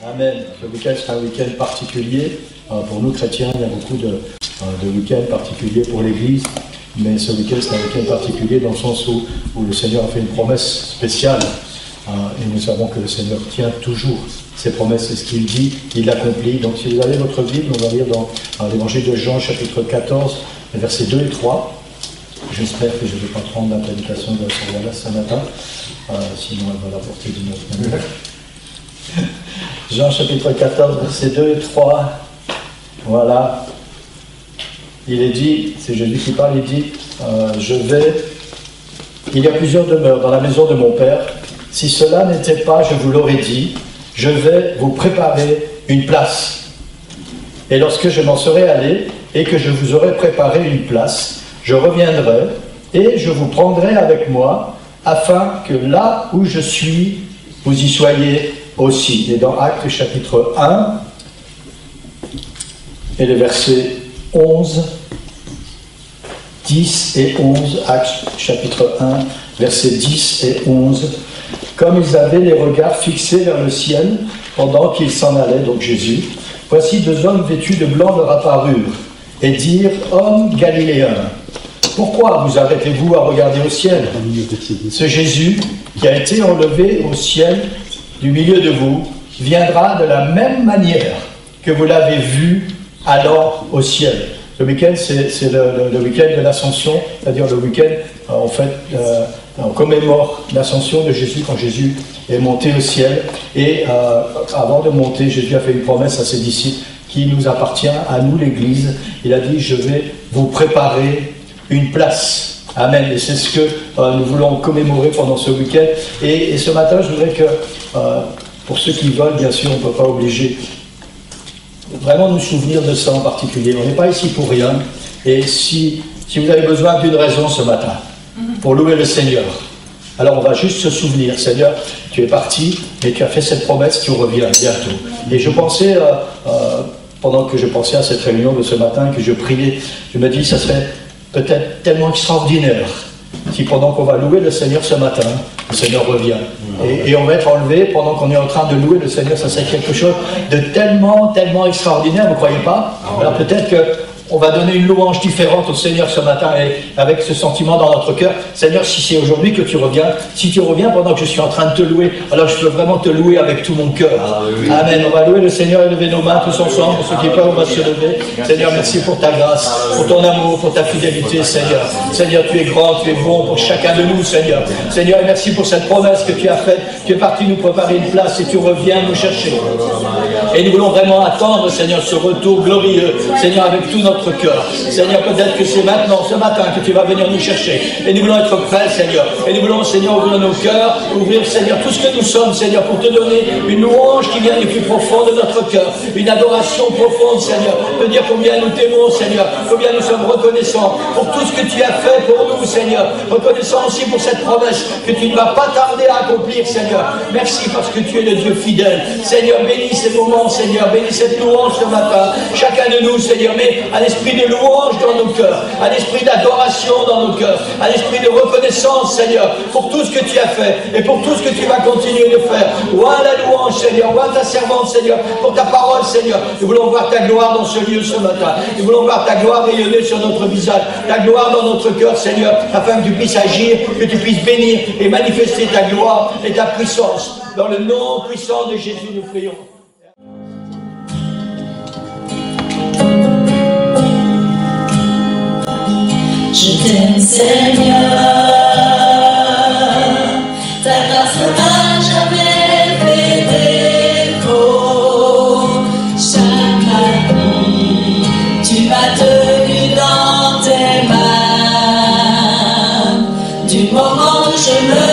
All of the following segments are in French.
Amen. Ce week-end sera un week-end particulier. Pour nous chrétiens, il y a beaucoup de week-ends particuliers pour l'Église. Mais ce week-end, c'est un week-end particulier dans le sens où le Seigneur a fait une promesse spéciale. Et nous savons que le Seigneur tient toujours ses promesses. C'est ce qu'il dit, il l'accomplit. Donc si vous avez votre Bible, on va lire dans l'Évangile de Jean, chapitre 14, versets 2 et 3. J'espère que je ne vais pas prendre la prédication de Wallace ce matin. Sinon, elle va la porter d'une autre manière. Jean chapitre 14, versets 2 et 3. Voilà. Il est dit, c'est Jésus qui parle, il dit il y a plusieurs demeures dans la maison de mon Père. Si cela n'était pas, je vous l'aurais dit, je vais vous préparer une place. Et lorsque je m'en serai allé et que je vous aurai préparé une place, je reviendrai et je vous prendrai avec moi, afin que là où je suis, vous y soyez aussi. Et dans Actes chapitre 1, et les versets 11, 10 et 11, Actes chapitre 1, versets 10 et 11. Comme ils avaient les regards fixés vers le ciel pendant qu'ils s'en allaient, donc Jésus, voici deux hommes vêtus de blanc leur apparurent et dirent: Hommes galiléens, pourquoi vous arrêtez-vous à regarder au ciel? Ce Jésus qui a été enlevé au ciel du milieu de vous viendra de la même manière que vous l'avez vu alors au ciel. Le week-end, c'est le week-end de l'Ascension, c'est-à-dire le week-end, en fait, on commémore l'Ascension de Jésus quand Jésus est monté au ciel. Et avant de monter, Jésus a fait une promesse à ses disciples qui nous appartient, à nous l'Église. Il a dit: je vais vous préparer une place. Amen. Et c'est ce que nous voulons commémorer pendant ce week-end. Et ce matin, je voudrais que, pour ceux qui veulent, bien sûr, on ne peut pas obliger, vraiment nous souvenir de ça en particulier. On n'est pas ici pour rien. Et si vous avez besoin d'une raison ce matin pour louer le Seigneur, alors on va juste se souvenir: Seigneur, tu es parti, mais tu as fait cette promesse, tu reviens bientôt. Et je pensais, pendant que je pensais à cette réunion de ce matin, que je priais, je me dis, ça serait peut-être tellement extraordinaire si pendant qu'on va louer le Seigneur ce matin, le Seigneur revient. Et on va être enlevé pendant qu'on est en train de louer le Seigneur. Ça serait quelque chose de tellement extraordinaire, vous ne croyez pas? Alors peut-être qu'on va donner une louange différente au Seigneur ce matin, et avec ce sentiment dans notre cœur: Seigneur, si c'est aujourd'hui que tu reviens, si tu reviens pendant que je suis en train de te louer, alors je veux vraiment te louer avec tout mon cœur. Amen. On va louer le Seigneur et lever nos mains tous ensemble. Pour ceux qui peuvent, on va se lever. Seigneur, merci pour ta grâce, pour ton amour, pour ta fidélité, Seigneur. Seigneur, tu es grand, tu es bon pour chacun de nous, Seigneur. Seigneur, et merci pour cette promesse que tu as faite. Tu es parti nous préparer une place et tu reviens nous chercher. Et nous voulons vraiment attendre, Seigneur, ce retour glorieux, Seigneur, avec tout notre cœur. Seigneur, peut-être que c'est maintenant, ce matin, que tu vas venir nous chercher. Et nous voulons être prêts, Seigneur. Et nous voulons, Seigneur, ouvrir nos cœurs, ouvrir, Seigneur, tout ce que nous sommes, Seigneur, pour te donner une louange qui vient du plus profond de notre cœur. Une adoration profonde, Seigneur. Te dire combien nous t'aimons, Seigneur. Combien nous sommes reconnaissants pour tout ce que tu as fait pour nous, Seigneur. Reconnaissants aussi pour cette promesse que tu ne vas pas tarder à accomplir, Seigneur. Merci parce que tu es le Dieu fidèle. Seigneur, bénis ces moments, Seigneur. Bénis cette louange ce matin. Chacun de nous, Seigneur, met un esprit de louange dans nos cœurs, un esprit d'adoration dans nos cœurs, un esprit de reconnaissance, Seigneur, pour tout ce que tu as fait et pour tout ce que tu vas continuer de faire. Oua la louange, Seigneur, oua ta servante, Seigneur, pour ta parole, Seigneur. Nous voulons voir ta gloire dans ce lieu ce matin. Nous voulons voir ta gloire rayonner sur notre visage, ta gloire dans notre cœur, Seigneur, afin que tu puisses agir, que tu puisses bénir et manifester ta gloire et ta puissance. Dans le nom puissant de Jésus, nous prions. Je t'aime, Seigneur, ta grâce ne m'a jamais fait défaut. Chaque nuit, tu m'as tenu dans tes mains. Du moment où je me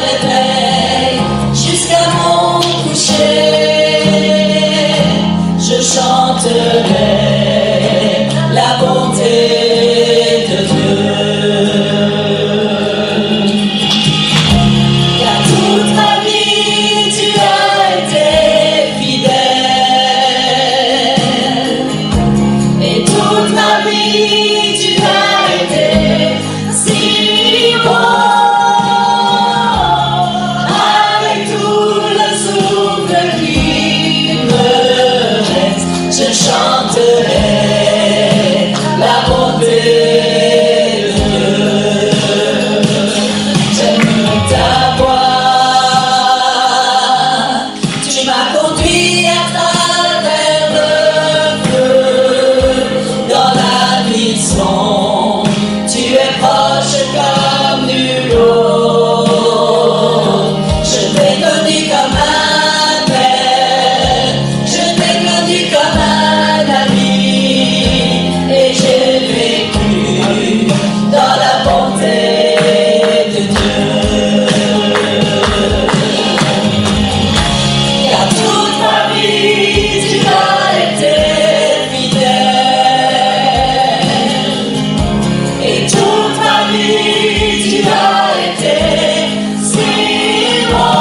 réveille jusqu'à mon coucher, je chanterai la bonté de Dieu. vie, tu as été fidèle. Et toute ma vie, tu as été si bon.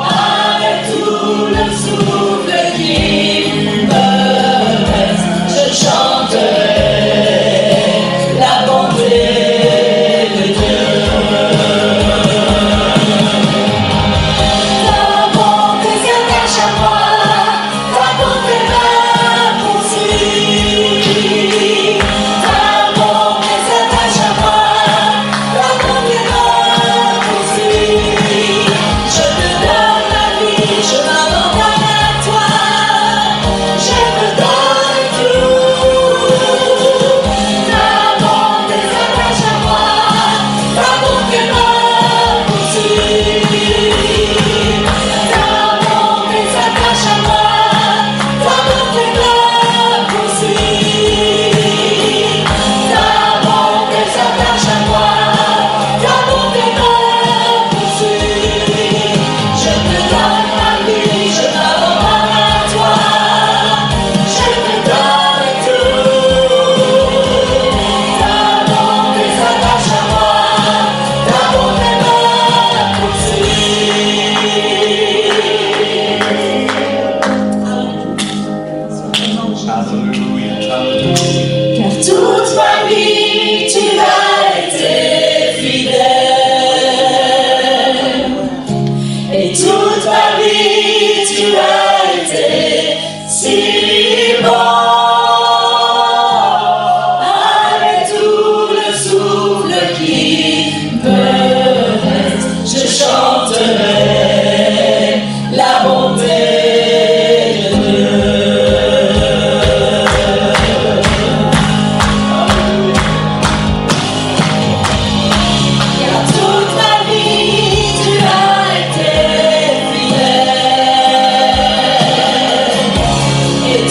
Avec tout le souffle qui me reste, je chanterai la bonté de Dieu. Ta bonté s'attache à moi, ta bonté me poursuit. Ta bonté s'attache à moi, ta bonté me poursuit. Je te donne la vie, je m'abandonne à toi, je te donne tout. Ta bonté s'attache à moi, ta bonté me poursuit. Ta bonté s'attache à moi, ta bonté me poursuit. Ta bonté s'attache à moi, ta bonté me poursuit. Je te donne ma vie, je m'abandonne à toi, je te donne tout. Ta bonté s'attache à moi, ta bonté me poursuit. Car toute ma vie, tu as été fidèle. Et toute ma vie, tu as été si bon. Avec tout le souffle qui me reste, je chanterai la bonté de Dieu. Car toute ma vie, tu as été fidèle. Et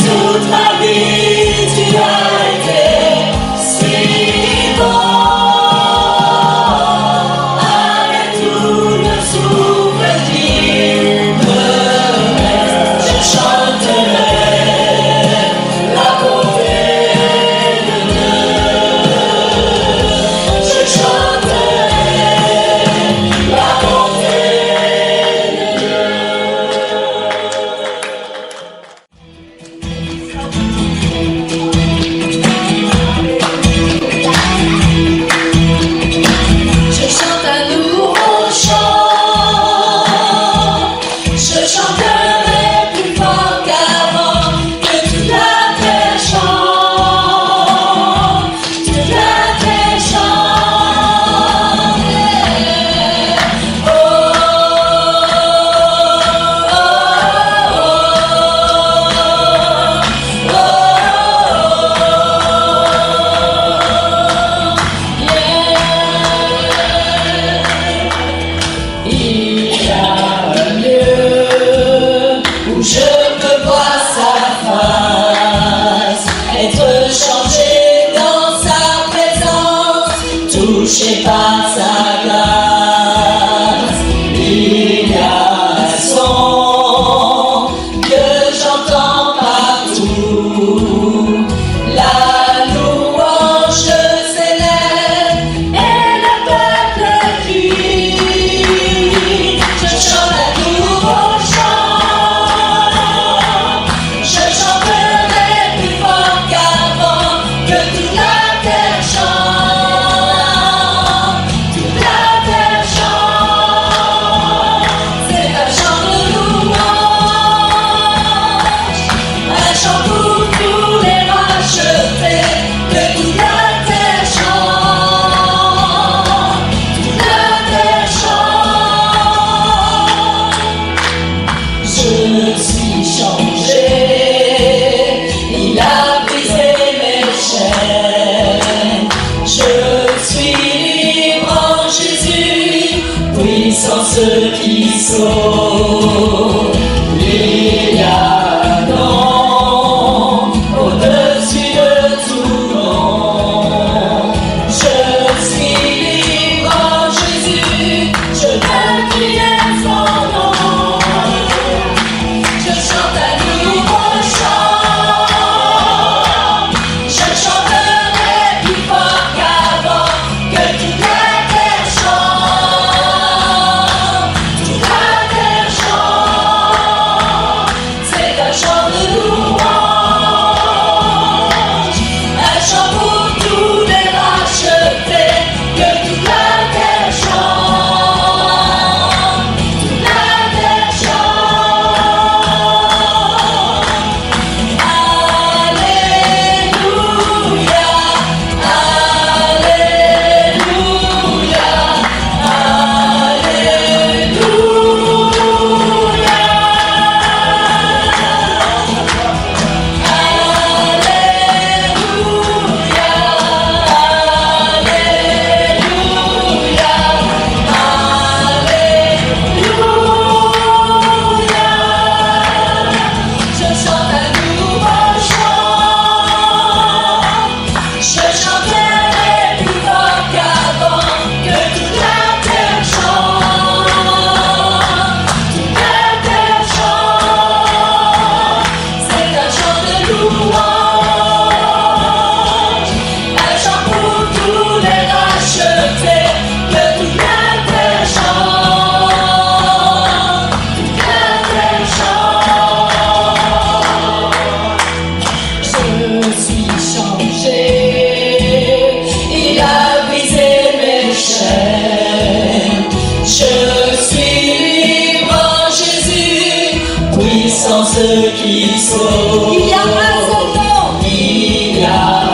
puissance qui sauve. Il y a un seul nom. Il y a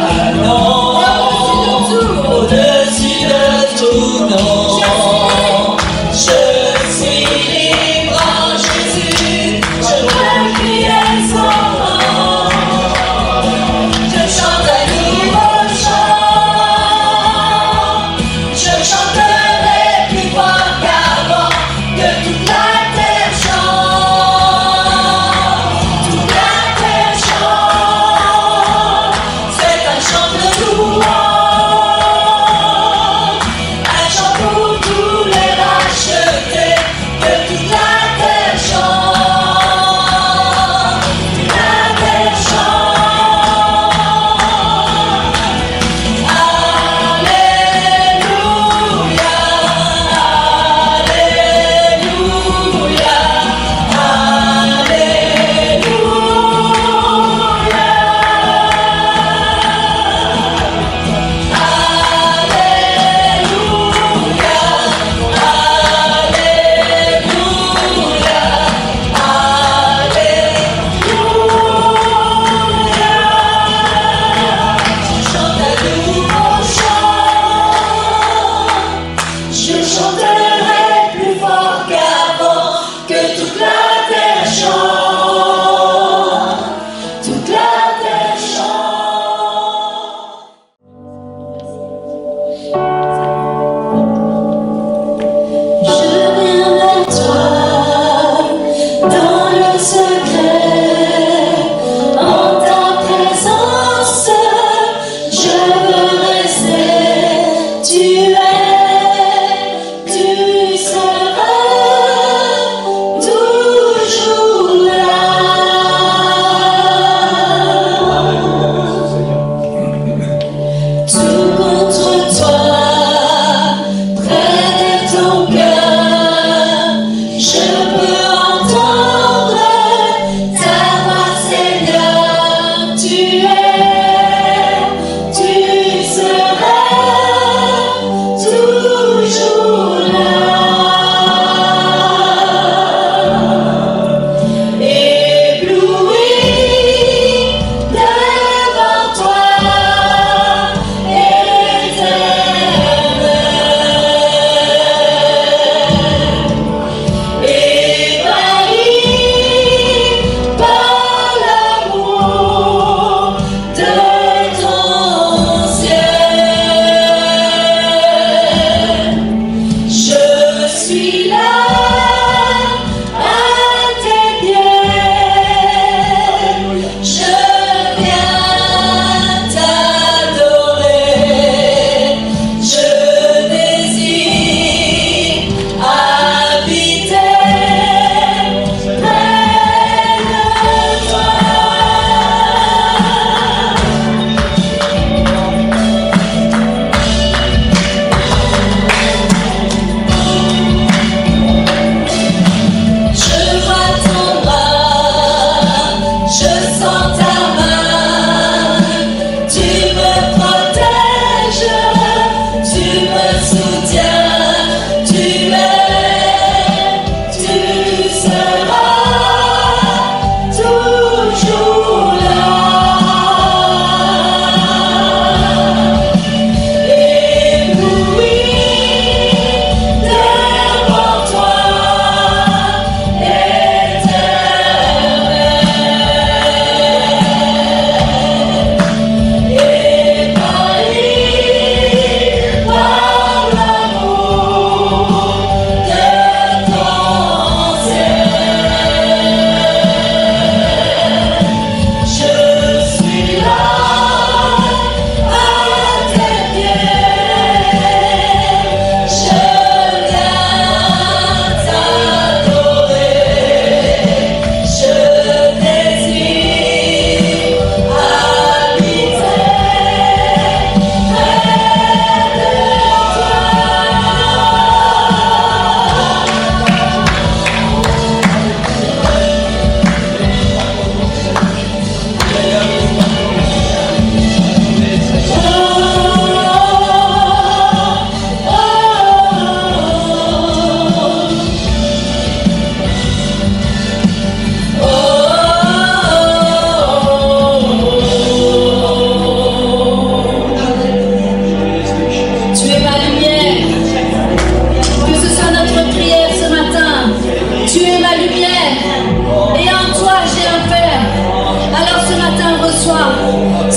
un nom au-dessus de tout nom. Je suis libre en Jésus. Je peux crier son nom. Je chante un nouveau chant. Je chanterai plus fort qu'avant, que toute la terre chante. Toute la terre chante. C'est un chant de louange, un chant pour tous les rachetés, que toute la terre chante. Toute la terre chante. Alléluia, Alléluia, je chanterai plus fort qu'avant, que toute la terre chante. Toute la terre chante. Je viens vers toi dans le secret, en ta présence, je veux rester. Tu seras toujours là.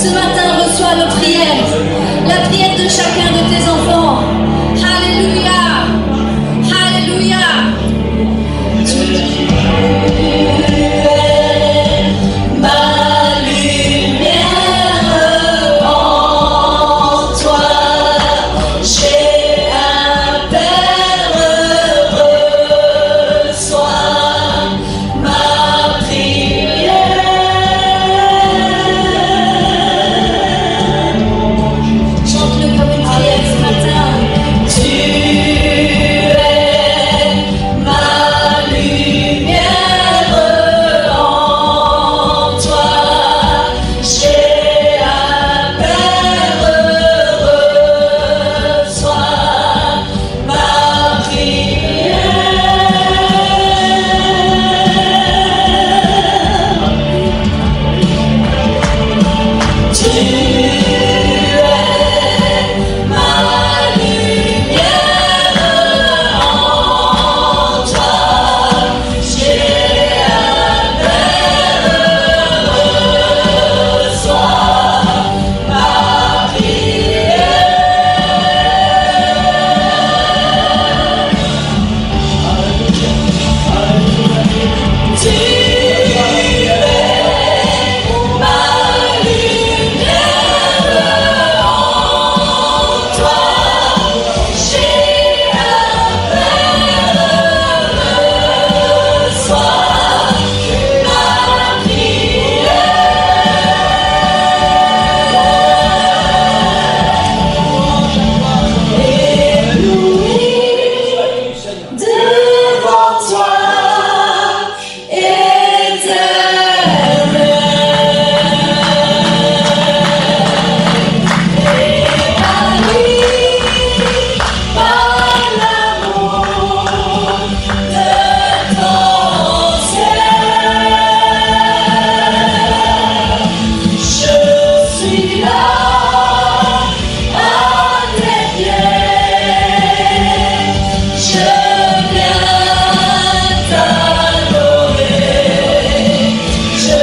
Ce matin, reçois nos prières, la prière de chacun de tes enfants. Alléluia. Alléluia. Tu es ma lumière en toi. J'ai un Père heureux, sois ma prière. Chante-le comme une prière ce matin. Tu es ma lumière en toi. J'ai un Père heureux, sois ma prière. Tu es ma lumière en toi. J'ai un Père heureux, sois ma prière. Tu es ma lumière en toi. J'ai un Père heureux, sois ma prière. Ébloui devant toi, éternel. Par l'amour de ton ciel, je suis là à tes pieds. Je viens t'adorer. Je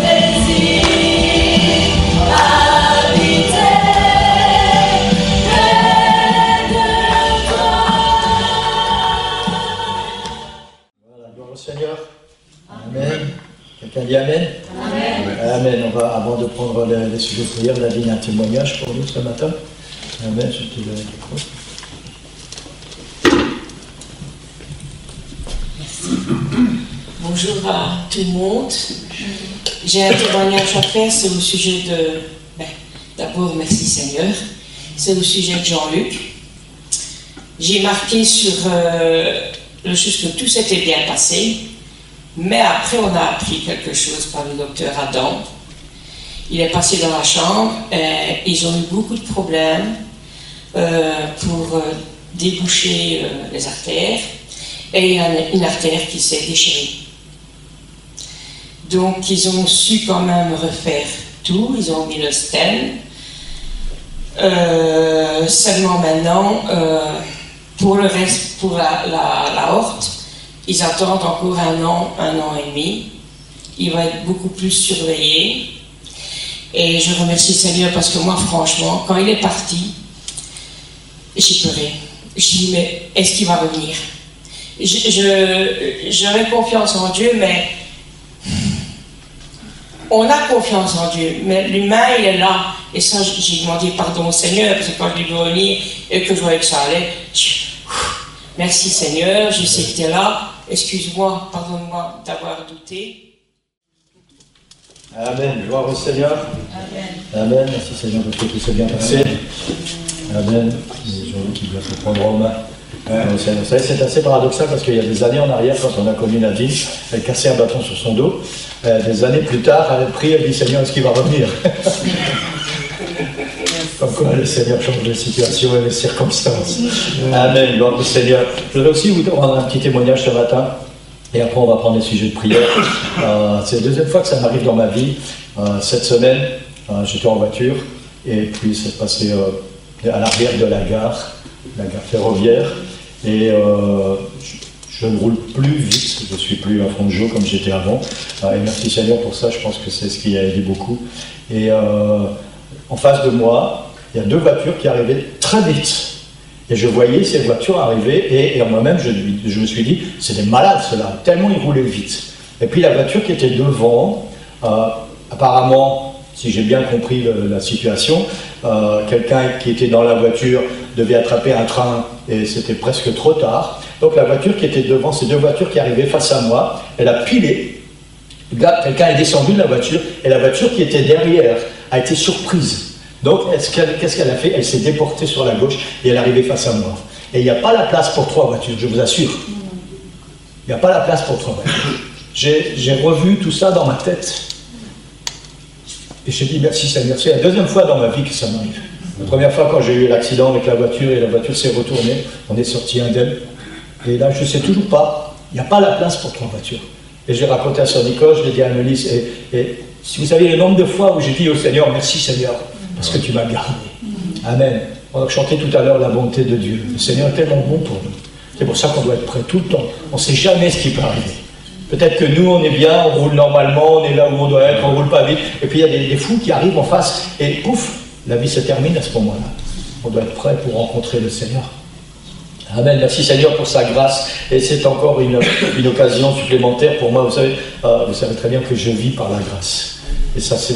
désire habiter près de toi. Voilà, gloire au Seigneur. Amen. Quelqu'un dit Amen? Amen. Amen. On va, avant de prendre les sujets de prière, Nadine a un témoignage pour nous ce matin. Amen. Je te donne le micro. Bonjour à tout le monde. J'ai un témoignage à faire, c'est au sujet de... d'abord, merci Seigneur. C'est au sujet de Jean-Luc. J'ai marqué sur le chose que tout s'était bien passé, mais après on a appris quelque chose par le docteur Adam. Il est passé dans la chambre, ils ont eu beaucoup de problèmes pour déboucher les artères, et il y a une artère qui s'est déchirée. Donc ils ont su quand même refaire tout, ils ont mis le stent. Seulement maintenant, pour le reste, pour la horte, ils attendent encore un an et demi. Il va être beaucoup plus surveillé. Et je remercie le Seigneur parce que moi, franchement, quand il est parti, j'ai pleuré. Je dis, mais est-ce qu'il va revenir? J'aurais confiance en Dieu, mais on a confiance en Dieu, mais l'humain, il est là. Et ça, j'ai demandé pardon au Seigneur, parce que quand je lui ai revenir et que je voyais que ça allait, merci Seigneur, je sais que tu es là, excuse-moi, pardonne-moi d'avoir douté. Amen. Gloire au Seigneur. Amen. Amen. Merci Seigneur parce que tout s'est bien passé. Amen. Les gens qui doivent se prendre en main. Vous savez, c'est assez paradoxal parce qu'il y a des années en arrière, quand on a connu Nadine, elle cassait un bâton sur son dos. Des années plus tard, elle a prié, elle dit Seigneur, est-ce qu'il va revenir? Comme quoi le Seigneur change les situations et les circonstances. Amen. Gloire au Seigneur. Je voudrais aussi vous rendre un petit témoignage ce matin. Et après, on va prendre les sujets de prière. C'est la deuxième fois que ça m'arrive dans ma vie. Cette semaine, j'étais en voiture et puis ça se passait à l'arrière de la gare ferroviaire. Et je je ne roule plus vite, je ne suis plus un Franjo comme j'étais avant. Et merci Seigneur pour ça, je pense que c'est ce qui a aidé beaucoup. Et en face de moi, il y a deux voitures qui arrivaient très vite. Et je voyais ces voitures arriver, et en moi-même, je me suis dit, c'est des malades ceux-là, tellement ils roulaient vite. Et puis la voiture qui était devant, apparemment, si j'ai bien compris la situation, quelqu'un qui était dans la voiture devait attraper un train et c'était presque trop tard. Donc la voiture qui était devant, ces deux voitures qui arrivaient face à moi, elle a pilé. Quelqu'un est descendu de la voiture et la voiture qui était derrière a été surprise. Donc qu'est-ce qu'elle a fait? Elle s'est déportée sur la gauche et elle est arrivée face à moi. Et il n'y a pas la place pour trois voitures, je vous assure. Il n'y a pas la place pour trois voitures. J'ai revu tout ça dans ma tête. Et j'ai dit merci Seigneur. C'est la deuxième fois dans ma vie que ça m'arrive. La première fois quand j'ai eu l'accident avec la voiture et la voiture s'est retournée, on est sorti indemne. Et là je ne sais toujours pas, il n'y a pas la place pour trois voitures. Et j'ai raconté à Sœur Nicole, je l'ai dit à Annelise, et si vous savez le nombre de fois où j'ai dit au Seigneur, merci Seigneur, parce que tu m'as gardé. Amen. On a chanté tout à l'heure la bonté de Dieu. Le Seigneur est tellement bon pour nous. C'est pour ça qu'on doit être prêt tout le temps. On ne sait jamais ce qui peut arriver. Peut-être que nous, on est bien, on roule normalement, on est là où on doit être, on ne roule pas vite. Et puis il y a des fous qui arrivent en face et pouf, la vie se termine à ce moment-là. On doit être prêt pour rencontrer le Seigneur. Amen. Merci Seigneur pour sa grâce. Et c'est encore une occasion supplémentaire pour moi. Vous savez très bien que je vis par la grâce. Et ça, c'est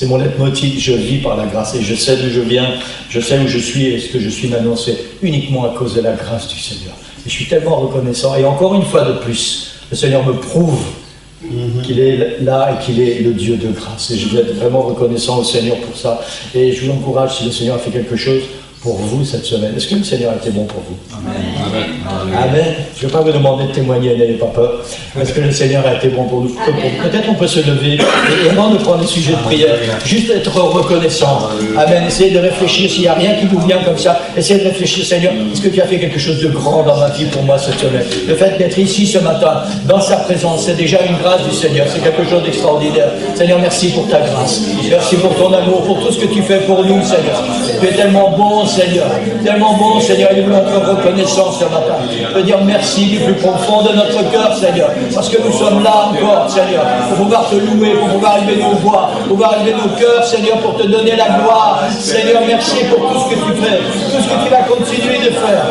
mon leitmotiv. Je vis par la grâce. Et je sais d'où je viens, je sais où je suis. Et ce que je suis maintenant, c'est uniquement à cause de la grâce du Seigneur. Et je suis tellement reconnaissant. Et encore une fois de plus, le Seigneur me prouve qu'il est là et qu'il est le Dieu de grâce. Et je veux être vraiment reconnaissant au Seigneur pour ça. Et je vous encourage, si le Seigneur a fait quelque chose pour vous cette semaine, est-ce que le Seigneur a été bon pour vous? Amen. Amen. Je ne vais pas vous demander de témoigner, n'ayez pas peur. Est-ce que le Seigneur a été bon pour nous? Peut-être on peut se lever et avant de prendre des sujets de prière, juste être reconnaissant. Amen. Essayez de réfléchir, s'il n'y a rien qui vous vient comme ça, essayez de réfléchir, Seigneur, est-ce que tu as fait quelque chose de grand dans ma vie pour moi cette semaine? Le fait d'être ici ce matin, dans sa présence, c'est déjà une grâce du Seigneur, c'est quelque chose d'extraordinaire. Seigneur, merci pour ta grâce. Merci pour ton amour, pour tout ce que tu fais pour nous, Seigneur. Tu es tellement bon, Seigneur, tellement bon, Seigneur, et nous voulons être reconnaissants ce matin. Je veux dire merci du plus profond de notre cœur, Seigneur, parce que nous sommes là encore, Seigneur, pour pouvoir te louer, pour pouvoir élever nos voix, pour pouvoir élever nos cœurs, Seigneur, pour te donner la gloire. Seigneur, merci pour tout ce que tu fais, tout ce que tu vas continuer de faire.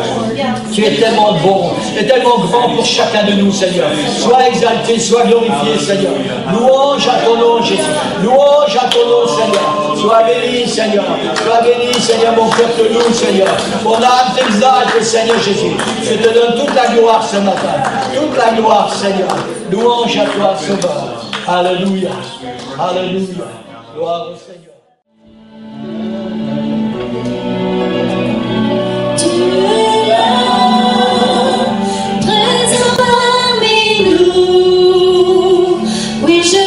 Tu es tellement bon et tellement grand pour chacun de nous, Seigneur. Sois exalté, sois glorifié, Seigneur. Louange à ton nom, Jésus. Louange à ton nom, Seigneur. Sois béni, Seigneur. Sois béni, Seigneur, mon cœur te loue, Seigneur. Mon âme t'exalte, Seigneur Jésus. Je te donne toute la gloire ce matin. Toute la gloire, Seigneur. Louange à toi, Sauveur. Alléluia. Alléluia. Gloire au Seigneur. Tu es là, présent parmi nous. Oui, je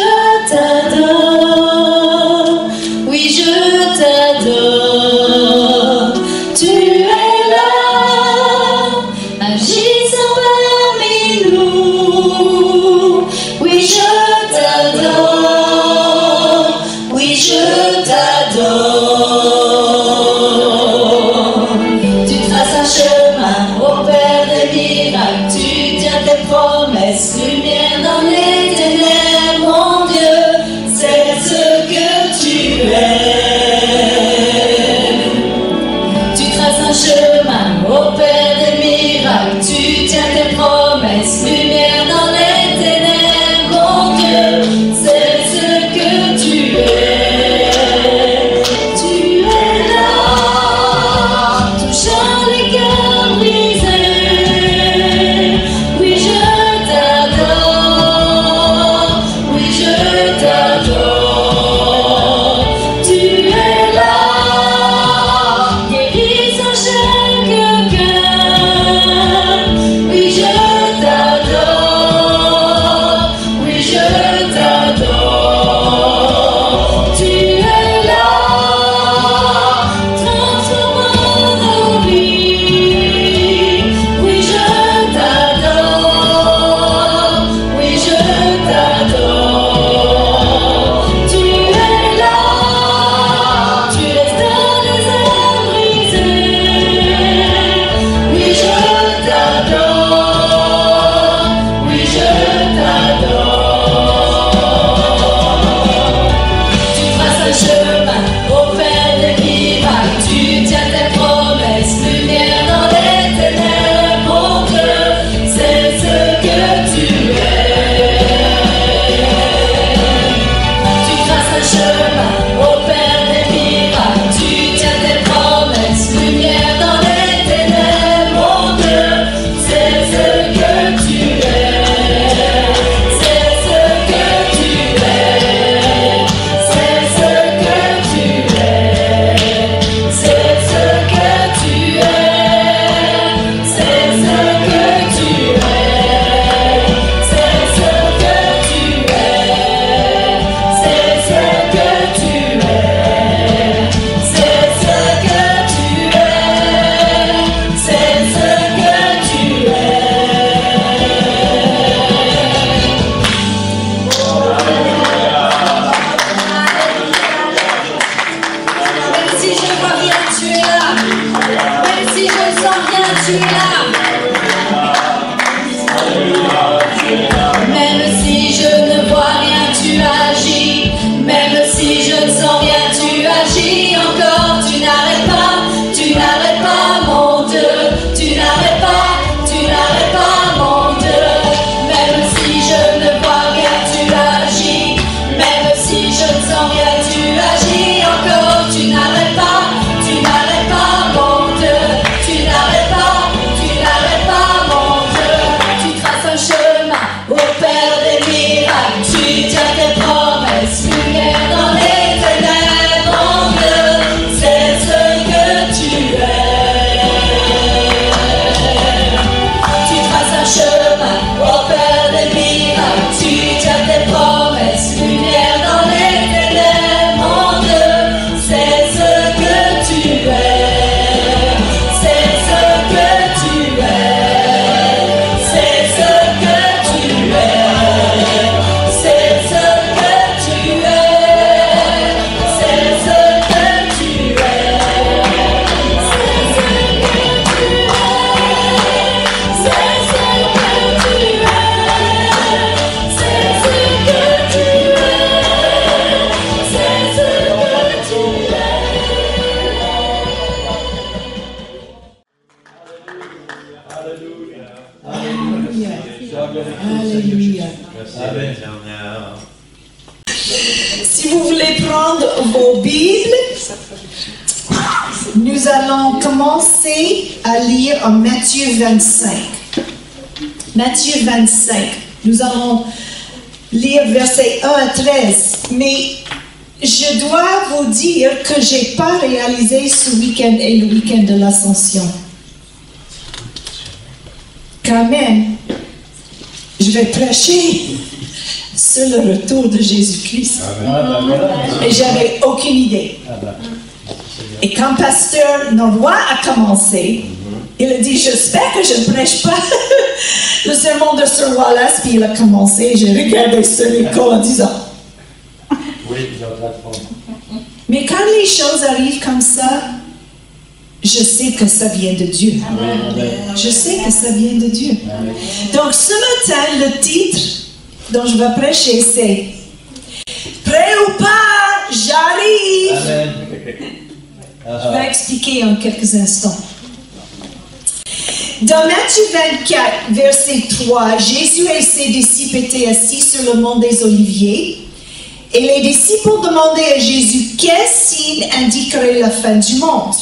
t'adore. Oui, je t'adore. Tu es là, agissant parmi nous. Oui, je t'adore. Oui, je t'adore. Tu traces un chemin au Père des miracles. Tu tiens tes promesses, lumière dans les ténèbres. Mon Dieu, c'est ce que tu es. Tu traces un chemin au Père des miracles. Tu tiens tes promesses, lumière dans les ténèbres. Mon Dieu, c'est ce que tu es. Tu es là, touchant les cœurs brisés. Oui, je t'adore. Alléluia. Amen. Si vous voulez prendre vos Bibles, nous allons commencer à lire en Matthieu 25. Matthieu 25. Nous allons lire versets 1 à 13. Mais je dois vous dire que je n'ai pas réalisé ce week-end et le week-end de l'Ascension. Quand même, je vais prêcher sur le retour de Jésus-Christ. Et j'avais aucune idée. Et quand pasteur Noroy a commencé, il a dit, j'espère que je ne prêche pas le sermon de Sir Wallace, puis il a commencé, j'ai regardé sur l'école en disant, mais quand les choses arrivent comme ça, je sais que ça vient de Dieu. Je sais que ça vient de Dieu. Donc ce matin, le titre dont je vais prêcher, c'est prêt ou pas, j'arrive. Je vais expliquer en quelques instants. Dans Matthieu 24, verset 3, Jésus et ses disciples étaient assis sur le mont des Oliviers. Et les disciples demandaient à Jésus quel signe indiquerait la fin du monde.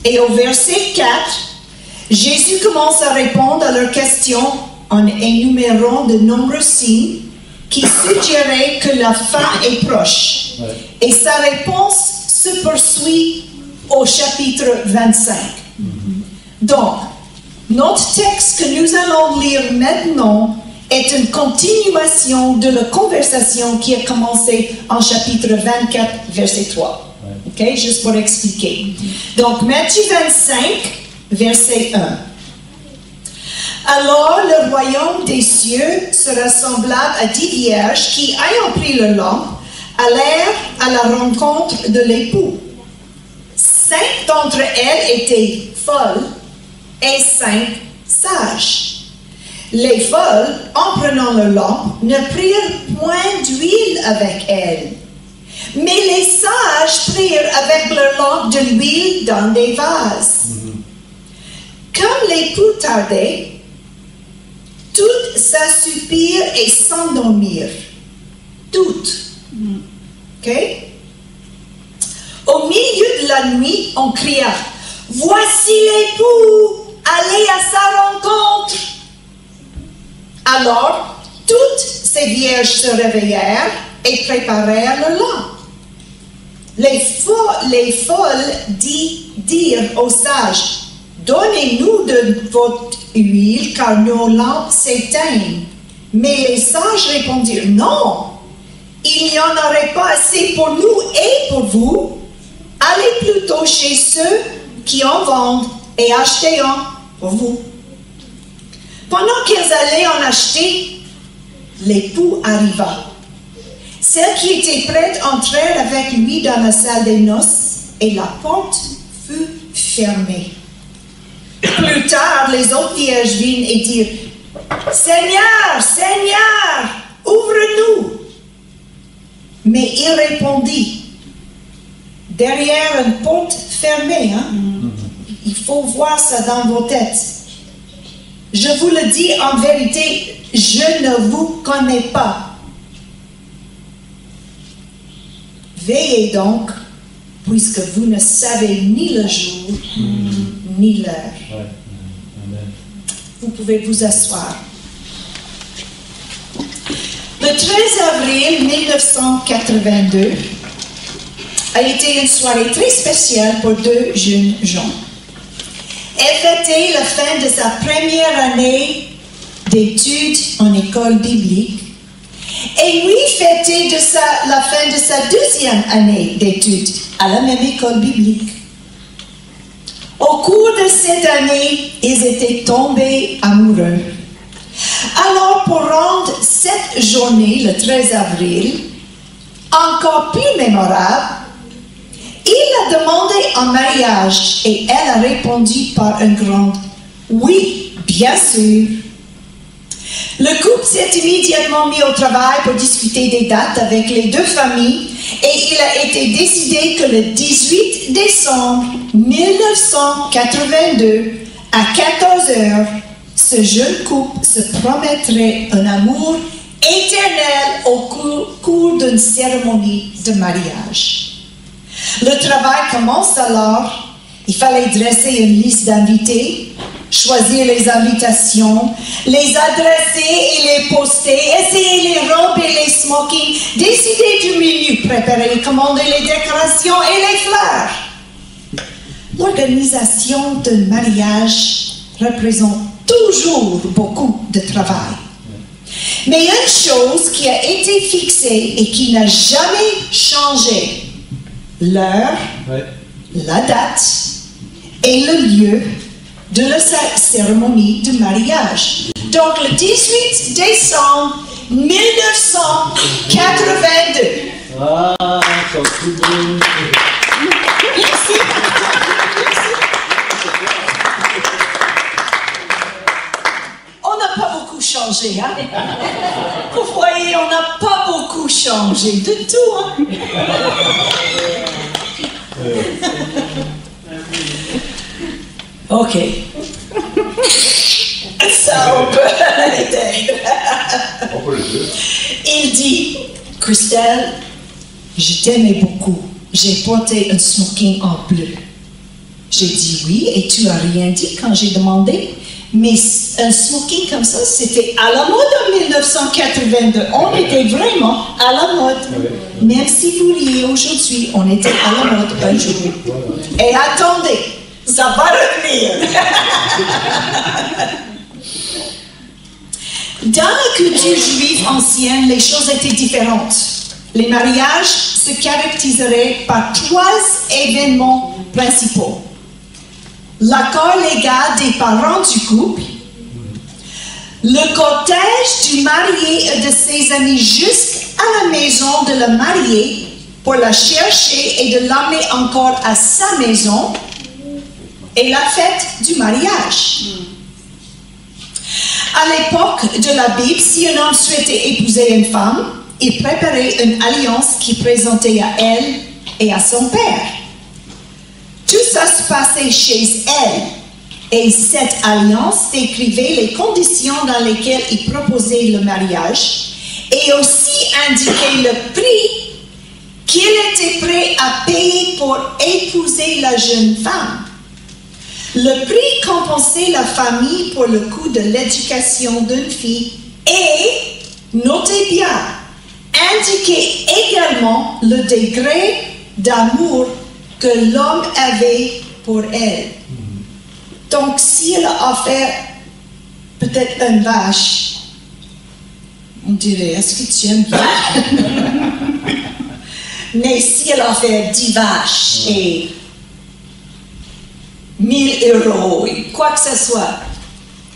Et au verset 4, Jésus commence à répondre à leurs questions en énumérant de nombreux signes qui suggéraient que la fin est proche. Et sa réponse se poursuit au chapitre 25. Donc, notre texte que nous allons lire maintenant est une continuation de la conversation qui a commencé en chapitre 24, verset 3. Ok, juste pour expliquer. Donc, Matthieu 25, verset 1. Alors, le royaume des cieux sera semblable à 10 vierges qui, ayant pris leur lampe, allèrent à la rencontre de l'époux. 5 d'entre elles étaient folles et 5 sages. Les folles, en prenant leur lampe, ne prirent point d'huile avec elles. Mais les sages prirent avec leur lampe de l'huile dans des vases. Comme l'époux tardait, toutes s'assoupirent et s'endormirent. Toutes. OK? Au milieu de la nuit, on cria, « Voici l'époux, allez à sa rencontre !» Alors, toutes ces vierges se réveillèrent et préparèrent leur lampe. Les folles dirent aux sages, « Donnez-nous de votre huile, car nos lampes s'éteignent. » Mais les sages répondirent, « Non, il n'y en aurait pas assez pour nous et pour vous. Allez plutôt chez ceux qui en vendent et achetez-en pour vous. » Pendant qu'ils allaient en acheter, l'époux arriva. Celles qui étaient prêtes entrèrent avec lui dans la salle des noces et la porte fut fermée. Plus tard, les autres vierges vinrent et dirent, « Seigneur, Seigneur, ouvre-nous !» Mais il répondit, derrière une porte fermée, il faut voir ça dans vos têtes. Je vous le dis en vérité, je ne vous connais pas. Veillez donc, puisque vous ne savez ni le jour, ni l'heure. Vous pouvez vous asseoir. Le 13 avril 1982 a été une soirée très spéciale pour 2 jeunes gens. Elle fêtait la fin de sa première année d'études en école biblique et lui fêtait la fin de sa 2e année d'études à la même école biblique. Au cours de cette année, ils étaient tombés amoureux. Alors, pour rendre cette journée, le 13 avril, encore plus mémorable, il a demandé en mariage et elle a répondu par un grand « Oui, bien sûr ». Le couple s'est immédiatement mis au travail pour discuter des dates avec les 2 familles et il a été décidé que le 18 décembre 1982, à 14h, ce jeune couple se promettrait un amour éternel au cours d'une cérémonie de mariage. Le travail commence alors. Il fallait dresser une liste d'invités, choisir les invitations, les adresser et les poster, essayer les robes et les smokings, décider du menu, préparer, commander les décorations et les fleurs. L'organisation d'un mariage représente toujours beaucoup de travail. Mais une chose qui a été fixée et qui n'a jamais changé, l'heure, la date et le lieu de la cérémonie de mariage. Donc le 18 décembre 1982. Ah, ça aussi bien. Merci. On n'a pas beaucoup changé, hein? Vous voyez, on n'a pas beaucoup changé de tout, hein? Ok. Ça, on peut l'aider. Il dit, Christelle, je t'aimais beaucoup. J'ai porté un smoking en bleu. J'ai dit oui, et tu n'as rien dit quand j'ai demandé. Mais un smoking comme ça, c'était à la mode en 1982. On était vraiment à la mode. Même si vous riez aujourd'hui, on était à la mode un jour. Et attendez, ça va revenir. Dans la culture juive ancienne, les choses étaient différentes. Les mariages se caractériseraient par 3 événements principaux. L'accord légal des parents du couple, le cortège du marié et de ses amis jusqu'à la maison de la mariée pour la chercher et de l'amener encore à sa maison, et la fête du mariage. À l'époque de la Bible, si un homme souhaitait épouser une femme, il préparait une alliance qu'il présentait à elle et à son père. Tout ça se passait chez elle, et cette alliance décrivait les conditions dans lesquelles il proposait le mariage, et aussi indiquait le prix qu'il était prêt à payer pour épouser la jeune femme. Le prix compensait la famille pour le coût de l'éducation d'une fille et, notez bien, indiquait également le degré d'amour que l'homme avait pour elle. Donc, si elle a offert peut-être une vache, on dirait, est-ce que tu aimes bien? Mais si elle a offert 10 vaches et 1000 euros, et quoi que ce soit,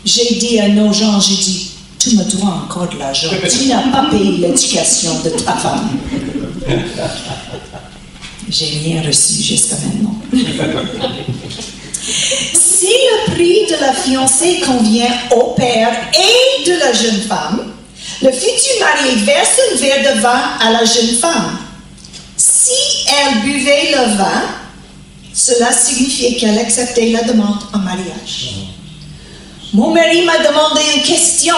j'ai dit à nos gens, j'ai dit, tu me dois encore de l'argent, tu n'as pas payé l'éducation de ta femme. J'ai rien reçu jusqu'à maintenant. Si le prix de la fiancée convient au père et de la jeune femme, le futur marié verse un verre de vin à la jeune femme. Si elle buvait le vin, cela signifiait qu'elle acceptait la demande en mariage. Mon mari m'a demandé une question.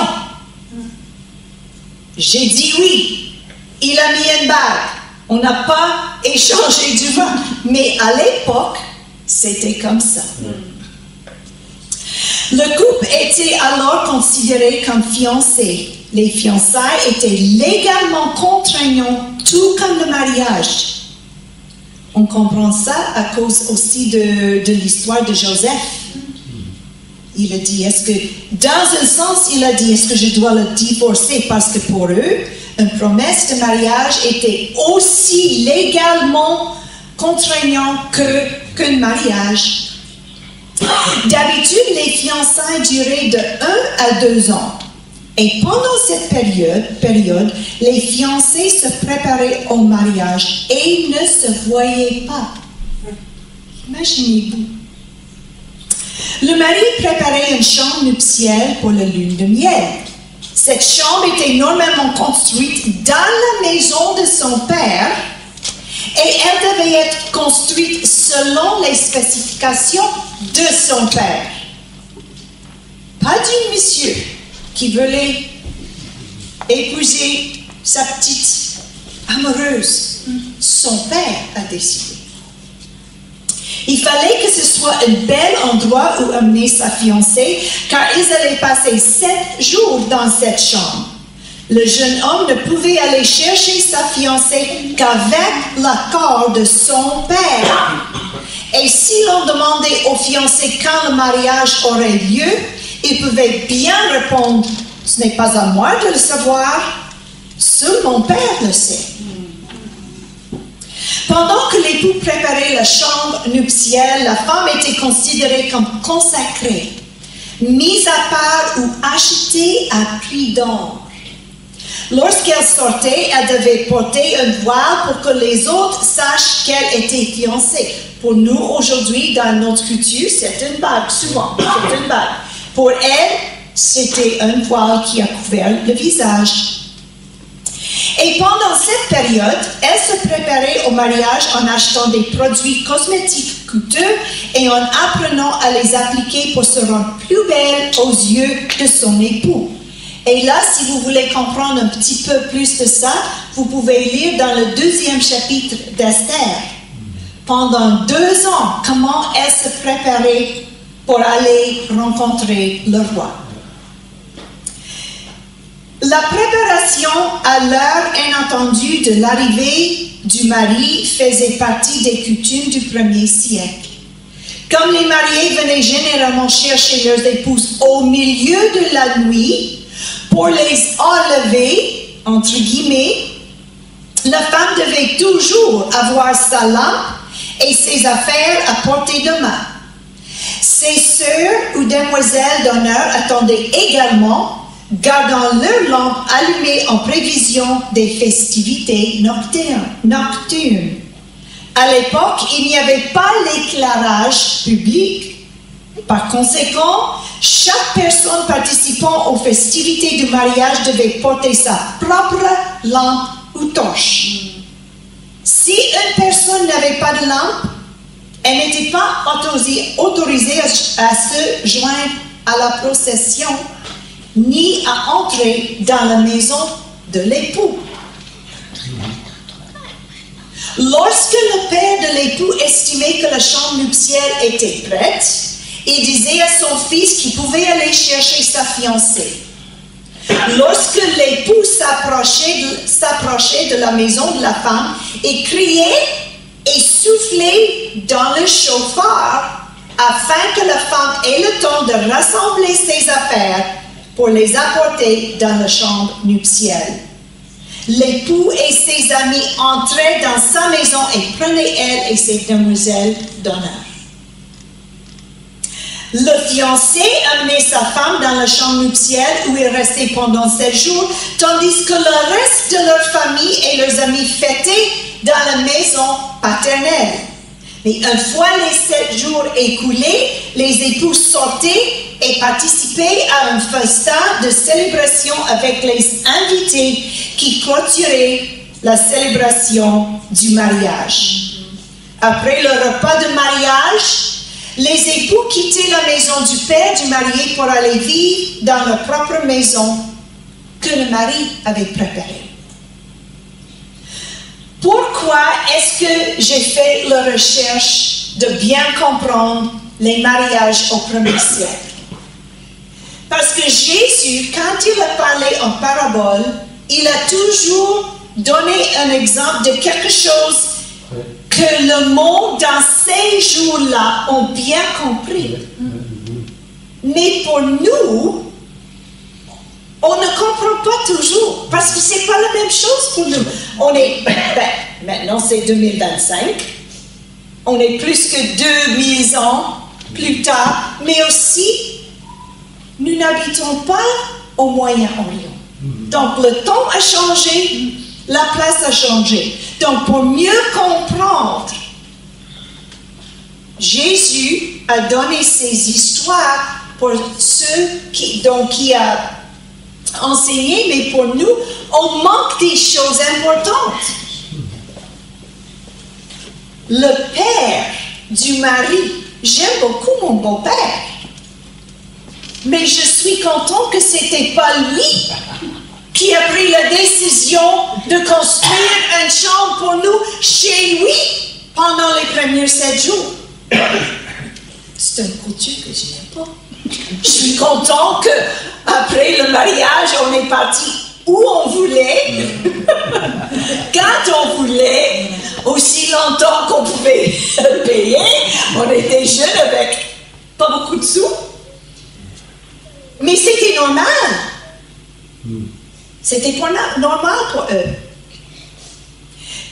J'ai dit oui. Il a mis une bague. On n'a pas échangé du vin. Mais à l'époque, c'était comme ça. Le couple était alors considéré comme fiancé. Les fiançailles étaient légalement contraignantes, tout comme le mariage. On comprend ça à cause aussi de l'histoire de Joseph. Il a dit, dans un sens, il a dit, est-ce que je dois le divorcer? Parce que pour eux, une promesse de mariage était aussi légalement contraignante qu'un mariage. D'habitude, les fiançailles duraient de 1 à 2 ans. Et pendant cette période, les fiancés se préparaient au mariage et ne se voyaient pas. Imaginez-vous. Le mari préparait une chambre nuptiale pour la lune de miel. Cette chambre était normalement construite dans la maison de son père et elle devait être construite selon les spécifications de son père. pas d'un monsieur qui voulait épouser sa petite amoureuse. Son père a décidé. Il fallait que ce soit un bel endroit où amener sa fiancée, car ils allaient passer 7 jours dans cette chambre. Le jeune homme ne pouvait aller chercher sa fiancée qu'avec l'accord de son père. Et si l'on demandait au fiancé quand le mariage aurait lieu, il pouvait bien répondre « Ce n'est pas à moi de le savoir, seul mon père le sait. » Pendant que l'époux préparait la chambre nuptiale, la femme était considérée comme consacrée, mise à part ou achetée à prix d'or. Lorsqu'elle sortait, elle devait porter un voile pour que les autres sachent qu'elle était fiancée. Pour nous, aujourd'hui, dans notre culture, c'est une bague, souvent, c'est une bague. Pour elle, c'était un voile qui a couvert le visage. Et pendant cette période, elle se préparait au mariage en achetant des produits cosmétiques coûteux et en apprenant à les appliquer pour se rendre plus belle aux yeux de son époux. Et là, si vous voulez comprendre un petit peu plus de ça, vous pouvez lire dans le 2e chapitre d'Esther. Pendant 2 ans, comment elle se préparait pour aller rencontrer le roi. La préparation à l'heure inattendue de l'arrivée du mari faisait partie des coutumes du 1er siècle. Comme les mariés venaient généralement chercher leurs épouses au milieu de la nuit pour les enlever, entre guillemets, la femme devait toujours avoir sa lampe et ses affaires à portée de main. Ses sœurs ou demoiselles d'honneur attendaient également, gardant leur lampe allumée en prévision des festivités nocturnes. À l'époque, il n'y avait pas l'éclairage public. Par conséquent, chaque personne participant aux festivités du mariage devait porter sa propre lampe ou torche. Si une personne n'avait pas de lampe, elle n'était pas autorisée à se joindre à la procession ni à entrer dans la maison de l'époux. Lorsque le père de l'époux estimait que la chambre nuptiale était prête, il disait à son fils qu'il pouvait aller chercher sa fiancée. Lorsque l'époux s'approchait de la maison de la femme, il criait et soufflait dans le chauffard afin que la femme ait le temps de rassembler ses affaires pour les apporter dans la chambre nuptiale. L'époux et ses amis entraient dans sa maison et prenaient elle et ses demoiselles d'honneur. Le fiancé amenait sa femme dans la chambre nuptiale où il restait pendant 7 jours, tandis que le reste de leur famille et leurs amis fêtaient dans la maison paternelle. Mais une fois les 7 jours écoulés, les époux sortaient et participaient à un festin de célébration avec les invités qui clôturaient la célébration du mariage. Après le repas de mariage, les époux quittaient la maison du père du marié pour aller vivre dans leur propre maison que le mari avait préparée. Pourquoi est-ce que j'ai fait la recherche de bien comprendre les mariages au 1er siècle? Parce que Jésus, quand il a parlé en parabole, il a toujours donné un exemple de quelque chose que le monde dans ces jours-là ont bien compris. Mais pour nous, on ne comprend pas toujours, parce que c'est pas la même chose pour nous. On est, maintenant c'est 2025, on est plus que 2000 ans plus tard, mais aussi, nous n'habitons pas au Moyen-Orient. Donc le temps a changé, la place a changé. Donc pour mieux comprendre, Jésus a donné ces histoires pour ceux qui a enseigné, mais pour nous, on manque des choses importantes. Le père du mari, j'aime beaucoup mon beau-père. Mais je suis content que c'était pas lui qui a pris la décision de construire une chambre pour nous chez lui pendant les premiers 7 jours. C'est une couture que je n'aime pas. Je suis content que après le mariage, on est parti où on voulait, quand on voulait, aussi longtemps qu'on pouvait payer. On était jeunes avec pas beaucoup de sous. Mais c'était normal. C'était pas normal pour eux.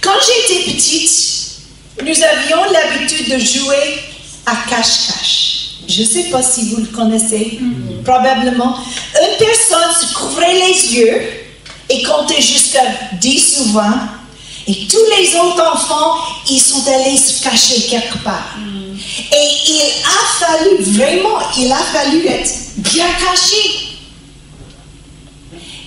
Quand j'étais petite, nous avions l'habitude de jouer à cache-cache. Je ne sais pas si vous le connaissez, probablement. Une personne se couvrait les yeux et comptait jusqu'à 10 souvent. Et tous les autres enfants, ils sont allés se cacher quelque part. Et il a fallu être bien caché.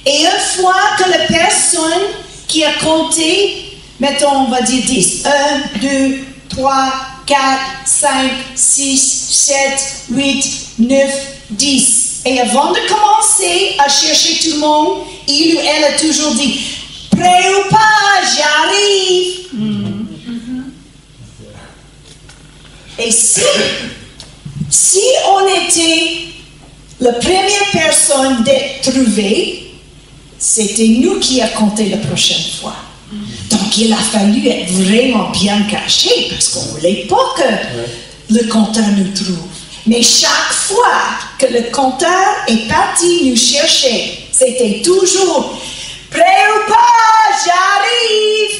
Et une fois que la personne qui a compté, mettons, on va dire 10, 1, 2, 3, 4, 5, 6, 7, 8, 9, 10. Et avant de commencer à chercher tout le monde, il ou elle a toujours dit, prêt ou pas, j'arrive. Et si on était la première personne d'être trouvée, c'était nous qui a compté la prochaine fois. Donc il a fallu être vraiment bien caché parce qu'on ne voulait pas que le compteur nous trouve. Mais chaque fois que le compteur est parti nous chercher, c'était toujours « Prêt ou pas, j'arrive !»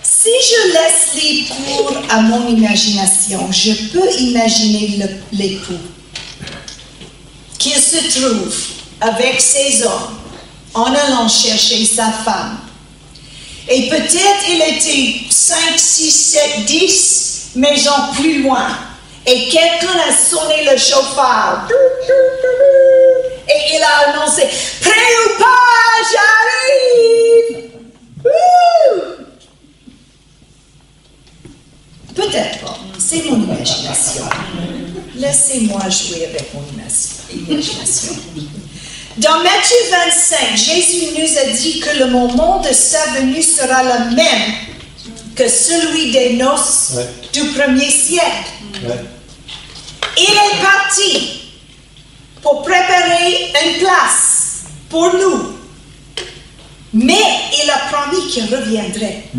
Si je laisse l'époux à mon imagination, je peux imaginer l'époux qui se trouve avec ses hommes en allant chercher sa femme. Et peut-être il était 5, 6, 7, 10 maisons plus loin. Et quelqu'un a sonné le chauffard. Et il a annoncé « Prêt ou pas, j'arrive !» Peut-être pas. C'est mon imagination. Laissez-moi jouer avec mon imagination. Dans Matthieu 25, Jésus nous a dit que le moment de sa venue sera le même que celui des noces du premier siècle. Il est parti pour préparer une place pour nous. Mais il a promis qu'il reviendrait.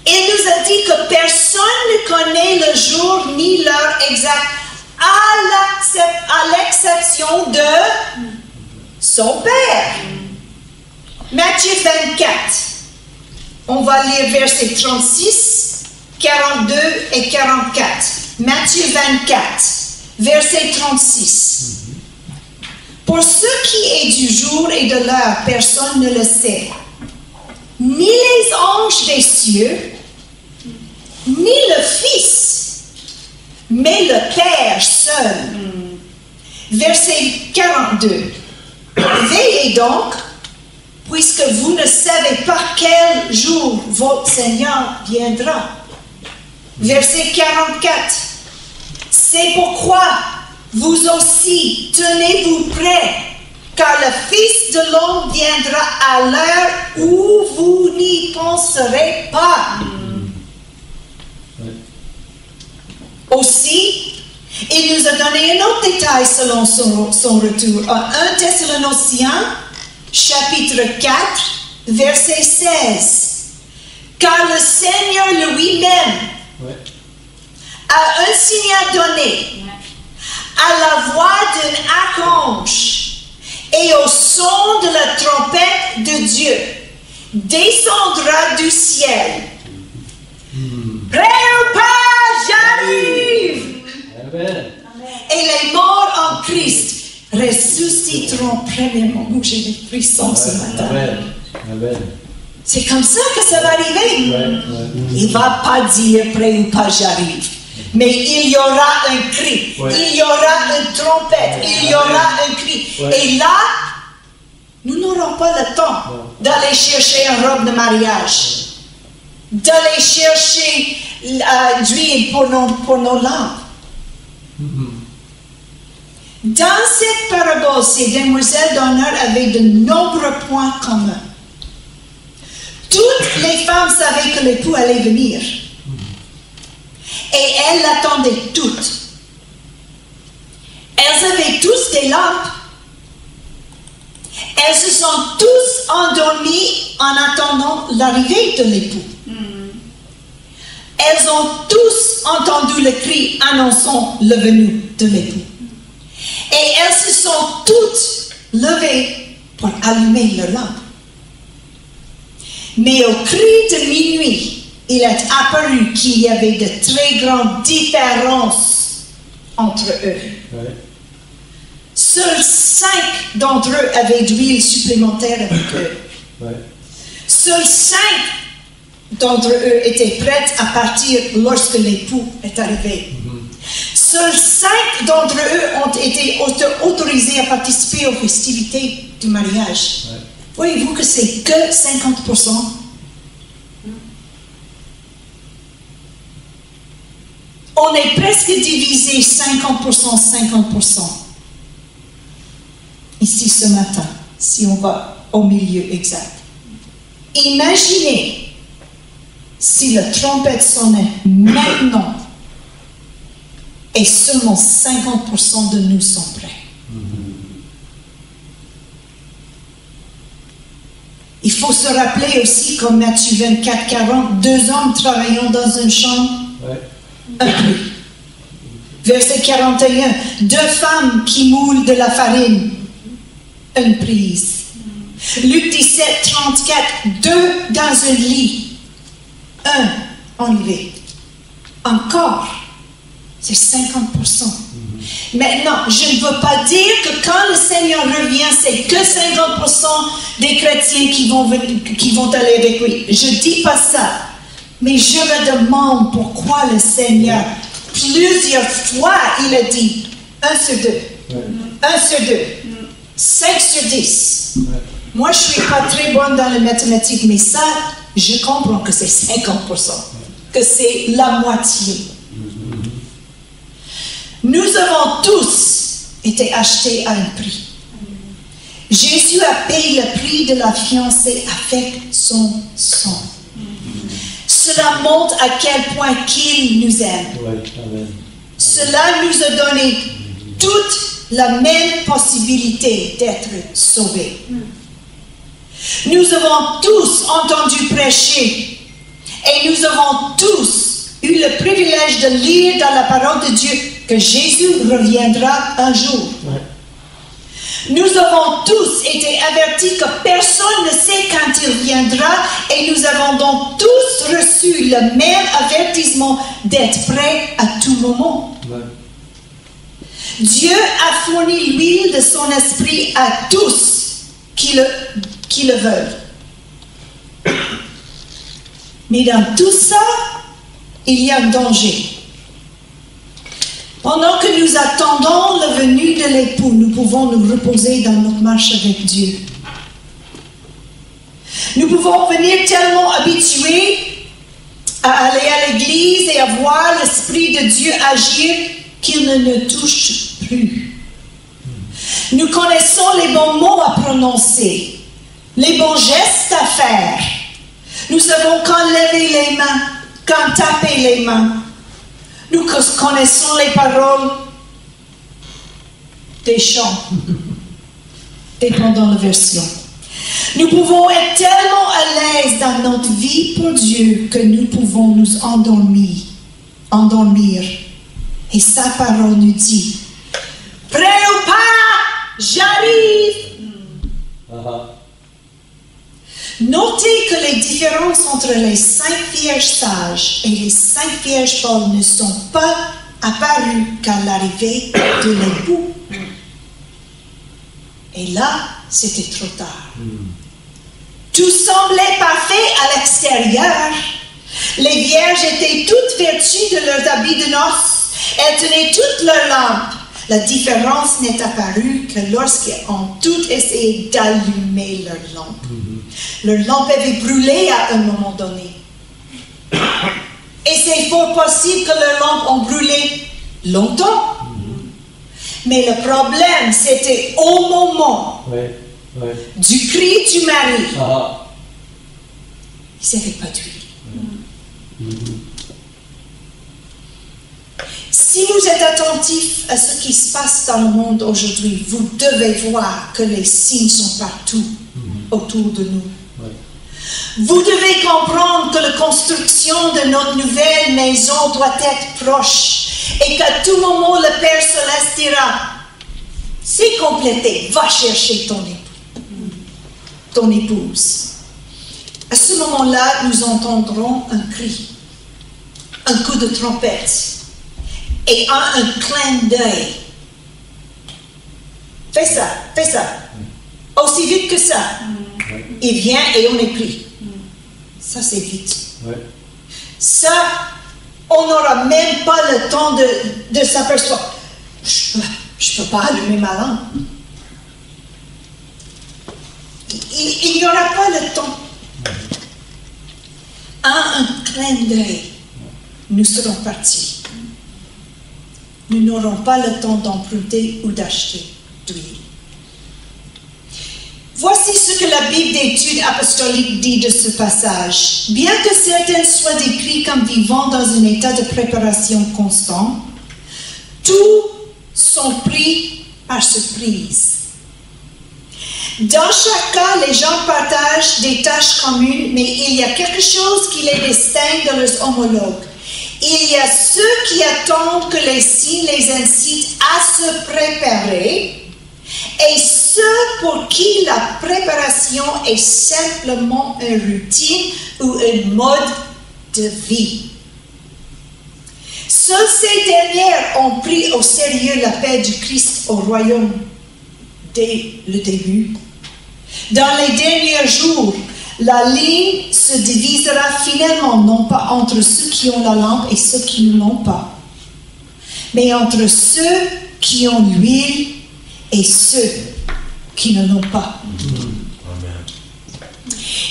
Il nous a dit que personne ne connaît le jour ni l'heure exacte, à l'exception de son Père. Matthieu 24. On va lire versets 36, 42 et 44. Matthieu 24, verset 36. Pour ce qui est du jour et de l'heure, personne ne le sait. Ni les anges des cieux, ni le Fils, mais le Père seul. Verset 42. Veillez donc, puisque vous ne savez pas quel jour votre Seigneur viendra. Verset 44. C'est pourquoi vous aussi tenez-vous prêts, car le Fils de l'homme viendra à l'heure où vous n'y penserez pas. Aussi, il nous a donné un autre détail selon son retour. En 1 Thessaloniciens, chapitre 4, verset 16. Car le Seigneur lui-même a un signal donné, à la voix d'un archange et au son de la trompette de Dieu, descendra du ciel. Prêt ou pas, j'arrive. Amen. Et les morts en Christ ressusciteront premièrement. Oh, j'ai des frissons ce matin. Amen. C'est comme ça que ça va arriver. Il ne va pas dire prêt ou pas, j'arrive. Mais il y aura un cri, il y aura une trompette, il y aura un cri. Et là, nous n'aurons pas le temps d'aller chercher une robe de mariage, d'aller chercher d'huile pour nos lampes. Dans cette parabole, ces demoiselles d'honneur avaient de nombreux points communs. Toutes les femmes savaient que l'époux allait venir. Et elles l'attendaient toutes. Elles avaient tous des lampes. Elles se sont tous endormies en attendant l'arrivée de l'époux. Elles ont tous entendu le cri annonçant le venu de l'époux. Et elles se sont toutes levées pour allumer leur lampe. Mais au cri de minuit, il est apparu qu'il y avait de très grandes différences entre eux. Ouais. Seuls 5 d'entre eux avaient d'huile supplémentaire avec eux. Ouais. Seuls 5 d'entre eux étaient prêts à partir lorsque l'époux est arrivé. Seuls 5 d'entre eux ont été autorisés à participer aux festivités du mariage. Ouais. Voyez-vous que c'est que 50%? On est presque divisé 50%, 50%. Ici ce matin, si on va au milieu exact. Imaginez si la trompette sonnait maintenant et seulement 50% de nous sont prêts. Il faut se rappeler aussi, comme Matthieu 24, 40, 2 hommes travaillant dans une chambre, Ouais. un prix. Verset 41, 2 femmes qui moulent de la farine, une prise. Luc 17, 34, 2 dans un lit, 1 enlevé. Encore, c'est 50%. Maintenant, je ne veux pas dire que quand le Seigneur revient, c'est que 50% des chrétiens qui vont aller avec lui. Je ne dis pas ça. Mais je me demande pourquoi le Seigneur, plusieurs fois, il a dit 1 sur 2, 1 sur 2, 5 sur 10. Ouais. Moi, je ne suis pas très bonne dans les mathématiques, mais ça, je comprends que c'est 50%, que c'est la moitié. Nous avons tous été achetés à un prix. Jésus a payé le prix de la fiancée avec son sang. Cela montre à quel point qu'il nous aime. Ouais. Amen. Cela nous a donné toute la même possibilité d'être sauvés. Nous avons tous entendu prêcher et nous avons tous eu le privilège de lire dans la parole de Dieu que Jésus reviendra un jour. Ouais. Nous avons tous été avertis que personne ne sait quand il viendra et nous avons donc tous reçu le même avertissement d'être prêts à tout moment. Ouais. Dieu a fourni l'huile de son esprit à tous qui le veulent. Mais dans tout ça, il y a un danger. Pendant que nous attendons la venue de l'époux, nous pouvons nous reposer dans notre marche avec Dieu. Nous pouvons venir tellement habitués à aller à l'église et à voir l'Esprit de Dieu agir qu'il ne nous touche plus. Nous connaissons les bons mots à prononcer, les bons gestes à faire. Nous savons quand lever les mains, quand taper les mains. Nous connaissons les paroles des chants, dépendant de la version. Nous pouvons être tellement à l'aise dans notre vie pour Dieu que nous pouvons nous endormir. Et sa parole nous dit, prêt ou pas, j'arrive. Notez que les différences entre les 5 vierges sages et les 5 vierges folles ne sont pas apparues qu'à l'arrivée de l'époux. Et là, c'était trop tard. Tout semblait parfait à l'extérieur. Les vierges étaient toutes vêtues de leurs habits de noces. Elles tenaient toutes leurs lampes. La différence n'est apparue que lorsqu'elles ont toutes essayé d'allumer leurs lampes. Leur lampe avait brûlé à un moment donné. Et c'est fort possible que leurs lampes ont brûlé longtemps. Mais le problème, c'était au moment du cri du mari. Ils n'avaient pas d'huile. Si vous êtes attentif à ce qui se passe dans le monde aujourd'hui, vous devez voir que les signes sont partout autour de nous. Vous devez comprendre que la construction de notre nouvelle maison doit être proche et qu'à tout moment, le Père Céleste dira, c'est complété, va chercher ton époux, ton épouse. À ce moment-là, nous entendrons un cri, un coup de trompette et un clin d'œil. Fais ça, aussi vite que ça. Il vient et on est pris. Ça, c'est vite. Ça, on n'aura même pas le temps de s'apercevoir. Je ne peux pas allumer ma lampe. Il n'y aura pas le temps. À un clin d'œil, nous serons partis. Nous n'aurons pas le temps d'emprunter ou d'acheter d'huile. Voici ce que la Bible d'études apostoliques dit de ce passage. Bien que certains soient décrits comme vivant dans un état de préparation constant, tous sont pris par surprise. Dans chaque cas, les gens partagent des tâches communes, mais il y a quelque chose qui les distingue de leurs homologues. Il y a ceux qui attendent que les signes les incitent à se préparer, et ceux pour qui la préparation est simplement une routine ou un mode de vie. Seules ces dernières ont pris au sérieux l'appel du Christ au royaume dès le début. Dans les derniers jours, la ligne se divisera finalement non pas entre ceux qui ont la lampe et ceux qui ne l'ont pas, mais entre ceux qui ont l'huile et ceux qui ne l'ont pas.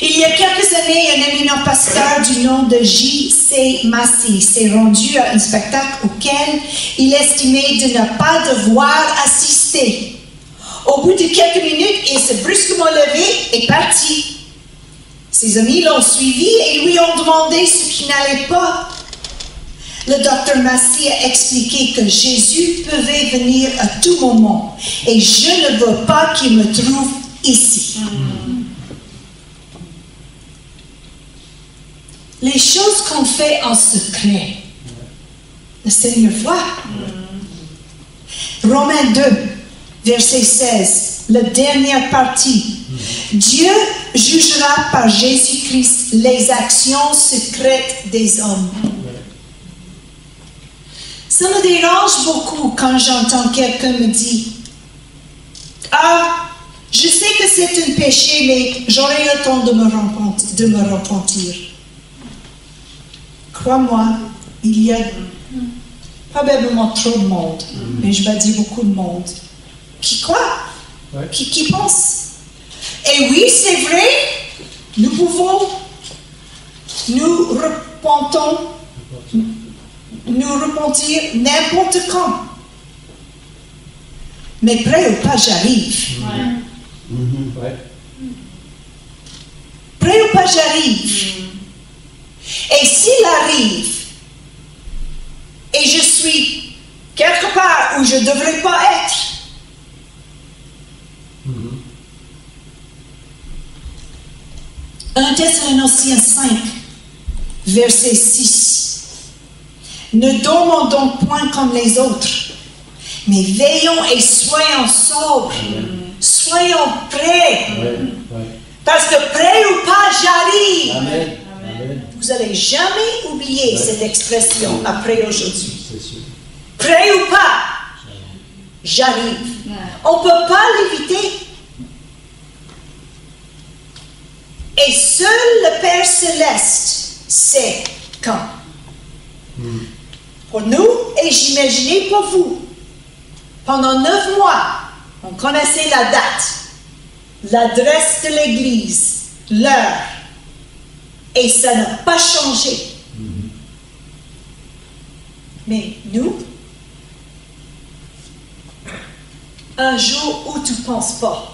Il y a quelques années, un éminent pasteur du nom de J.C. Massey s'est rendu à un spectacle auquel il estimait de ne pas devoir assister. Au bout de quelques minutes, il s'est brusquement levé et parti. Ses amis l'ont suivi et lui ont demandé ce qui n'allait pas. Le docteur Massey a expliqué que Jésus pouvait venir à tout moment et je ne veux pas qu'il me trouve ici. Les choses qu'on fait en secret, le Seigneur voit. Romains 2, verset 16, la dernière partie. Dieu jugera par Jésus-Christ les actions secrètes des hommes. Ça me dérange beaucoup quand j'entends quelqu'un me dire « Ah, je sais que c'est un péché, mais j'aurai le temps de me repentir. » Crois-moi, il y a probablement trop de monde, mais je vais dire beaucoup de monde, qui croit, qui pense. Et oui, c'est vrai, nous pouvons nous repentir n'importe quand. Mais prêt ou pas, j'arrive. Prêt ou pas, j'arrive. Et s'il arrive, et je suis quelque part où je ne devrais pas être, 1 Thessaloniciens 5, verset 6. Ne dormons donc point comme les autres, mais veillons et soyons sobres, soyons prêts. Parce que prêt ou pas, j'arrive. Amen. Vous n'allez jamais oublier cette expression après aujourd'hui. Prêt ou pas, j'arrive. On ne peut pas l'éviter. Et seul le Père Céleste sait quand. Pour nous, et j'imaginais pour vous, pendant 9 mois, on connaissait la date, l'adresse de l'église, l'heure, et ça n'a pas changé. Mais nous, un jour où tu ne penses pas.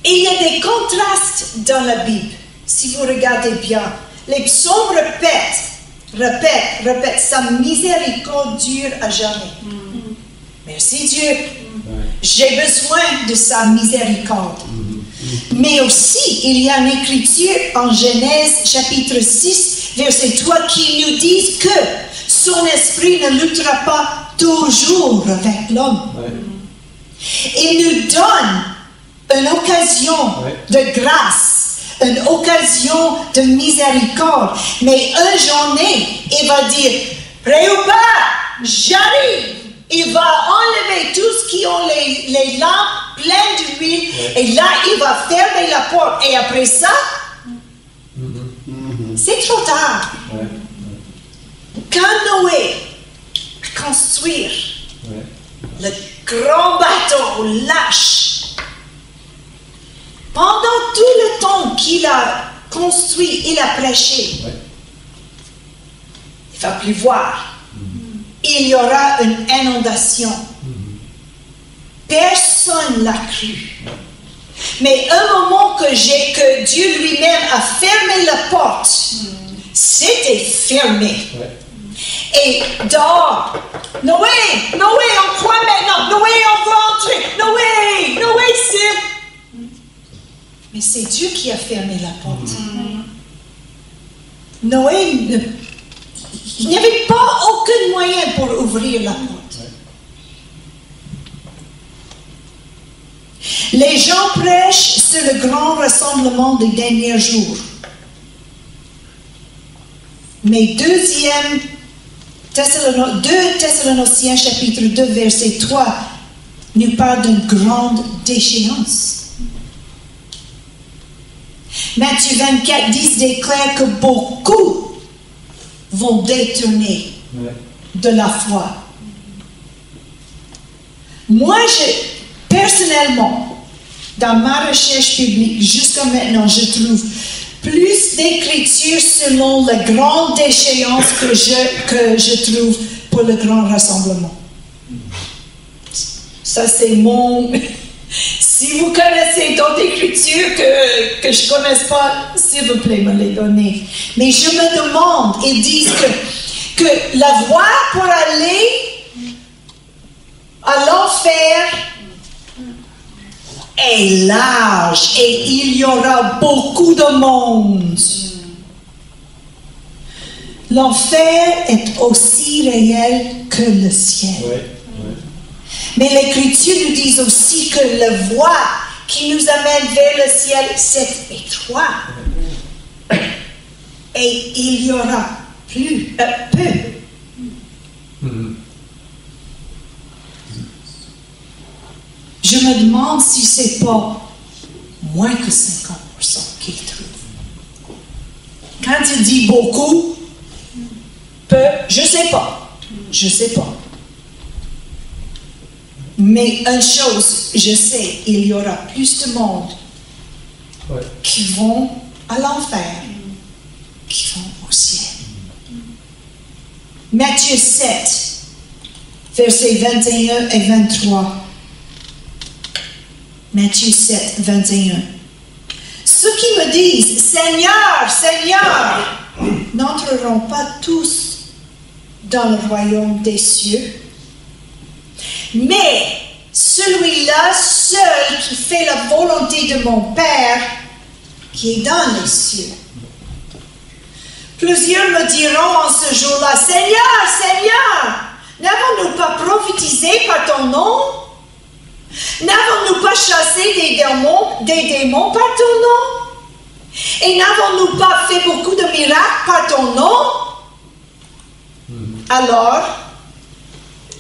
Et il y a des contrastes dans la Bible. Si vous regardez bien, les psaumes répètent, sa miséricorde dure à jamais. Merci Dieu. J'ai besoin de sa miséricorde. Mais aussi, il y a une écriture en Genèse chapitre 6, verset 3, qui nous dit que son esprit ne luttera pas toujours avec l'homme. Il nous donne une occasion de grâce, une occasion de miséricorde. Mais une journée, il va dire, Réhoboam, j'arrive. Il va enlever tout ce qui ont les lampes pleines d'huile. Et là, il va fermer la porte. Et après ça, c'est trop tard. Quand Noé a construit le grand bateau lâche, pendant tout le temps qu'il a construit, il a prêché. Il va pleuvoir. Il y aura une inondation. Personne l'a cru. Mais un moment que Dieu lui-même a fermé la porte, c'était fermé. Et dehors, Noé, on croit maintenant, Noé, on veut entrer, Noé, c'est... Mais c'est Dieu qui a fermé la porte. Noé, il n'y avait pas aucun moyen pour ouvrir la porte. Les gens prêchent sur le grand rassemblement des derniers jours. Mais 2 Thessaloniciens chapitre 2 verset 3 nous parle d'une grande déchéance. Matthieu 24, 10 déclare que beaucoup vont détourner de la foi. Moi, personnellement, dans ma recherche biblique, jusqu'à maintenant, je trouve plus d'écritures selon la grande déchéance que je trouve pour le grand rassemblement. Ça, c'est mon... Si vous connaissez d'autres écritures que je ne connaisse pas, s'il vous plaît, me les donnez. Mais je me demande, ils disent que la voie pour aller à l'enfer est large et il y aura beaucoup de monde. L'enfer est aussi réel que le ciel. Mais l'Écriture nous dit aussi que la voie qui nous amène vers le ciel, c'est étroit. Et il y aura peu. Je me demande si c'est pas moins que 50% qu'il trouve. Quand il dit beaucoup, peu, je sais pas. Mais une chose, je sais, il y aura plus de monde qui vont à l'enfer, qui vont au ciel. Matthieu 7, versets 21 et 23. Matthieu 7, 21. Ceux qui me disent, Seigneur, Seigneur, n'entreront pas tous dans le royaume des cieux. Mais celui-là seul qui fait la volonté de mon Père qui est dans les cieux. Plusieurs me diront en ce jour-là, Seigneur, Seigneur, n'avons-nous pas prophétisé par ton nom? N'avons-nous pas chassé des démons par ton nom? Et n'avons-nous pas fait beaucoup de miracles par ton nom? Alors,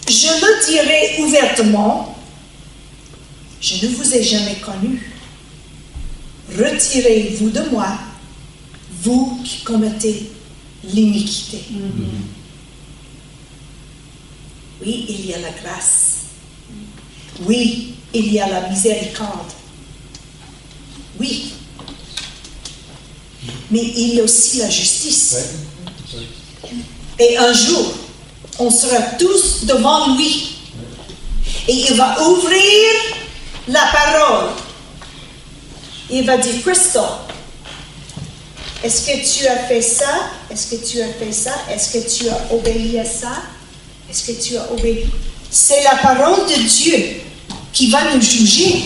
je le dirai ouvertement, je ne vous ai jamais connu. Retirez-vous de moi, vous qui commettez l'iniquité. Oui, il y a la grâce. Oui, il y a la miséricorde. Oui. mais il y a aussi la justice. Ouais. Et un jour, on sera tous devant lui. Et il va ouvrir la parole. Il va dire, Crystal, est-ce que tu as fait ça? Est-ce que tu as fait ça? Est-ce que tu as obéi à ça? Est-ce que tu as obéi? C'est la parole de Dieu qui va nous juger.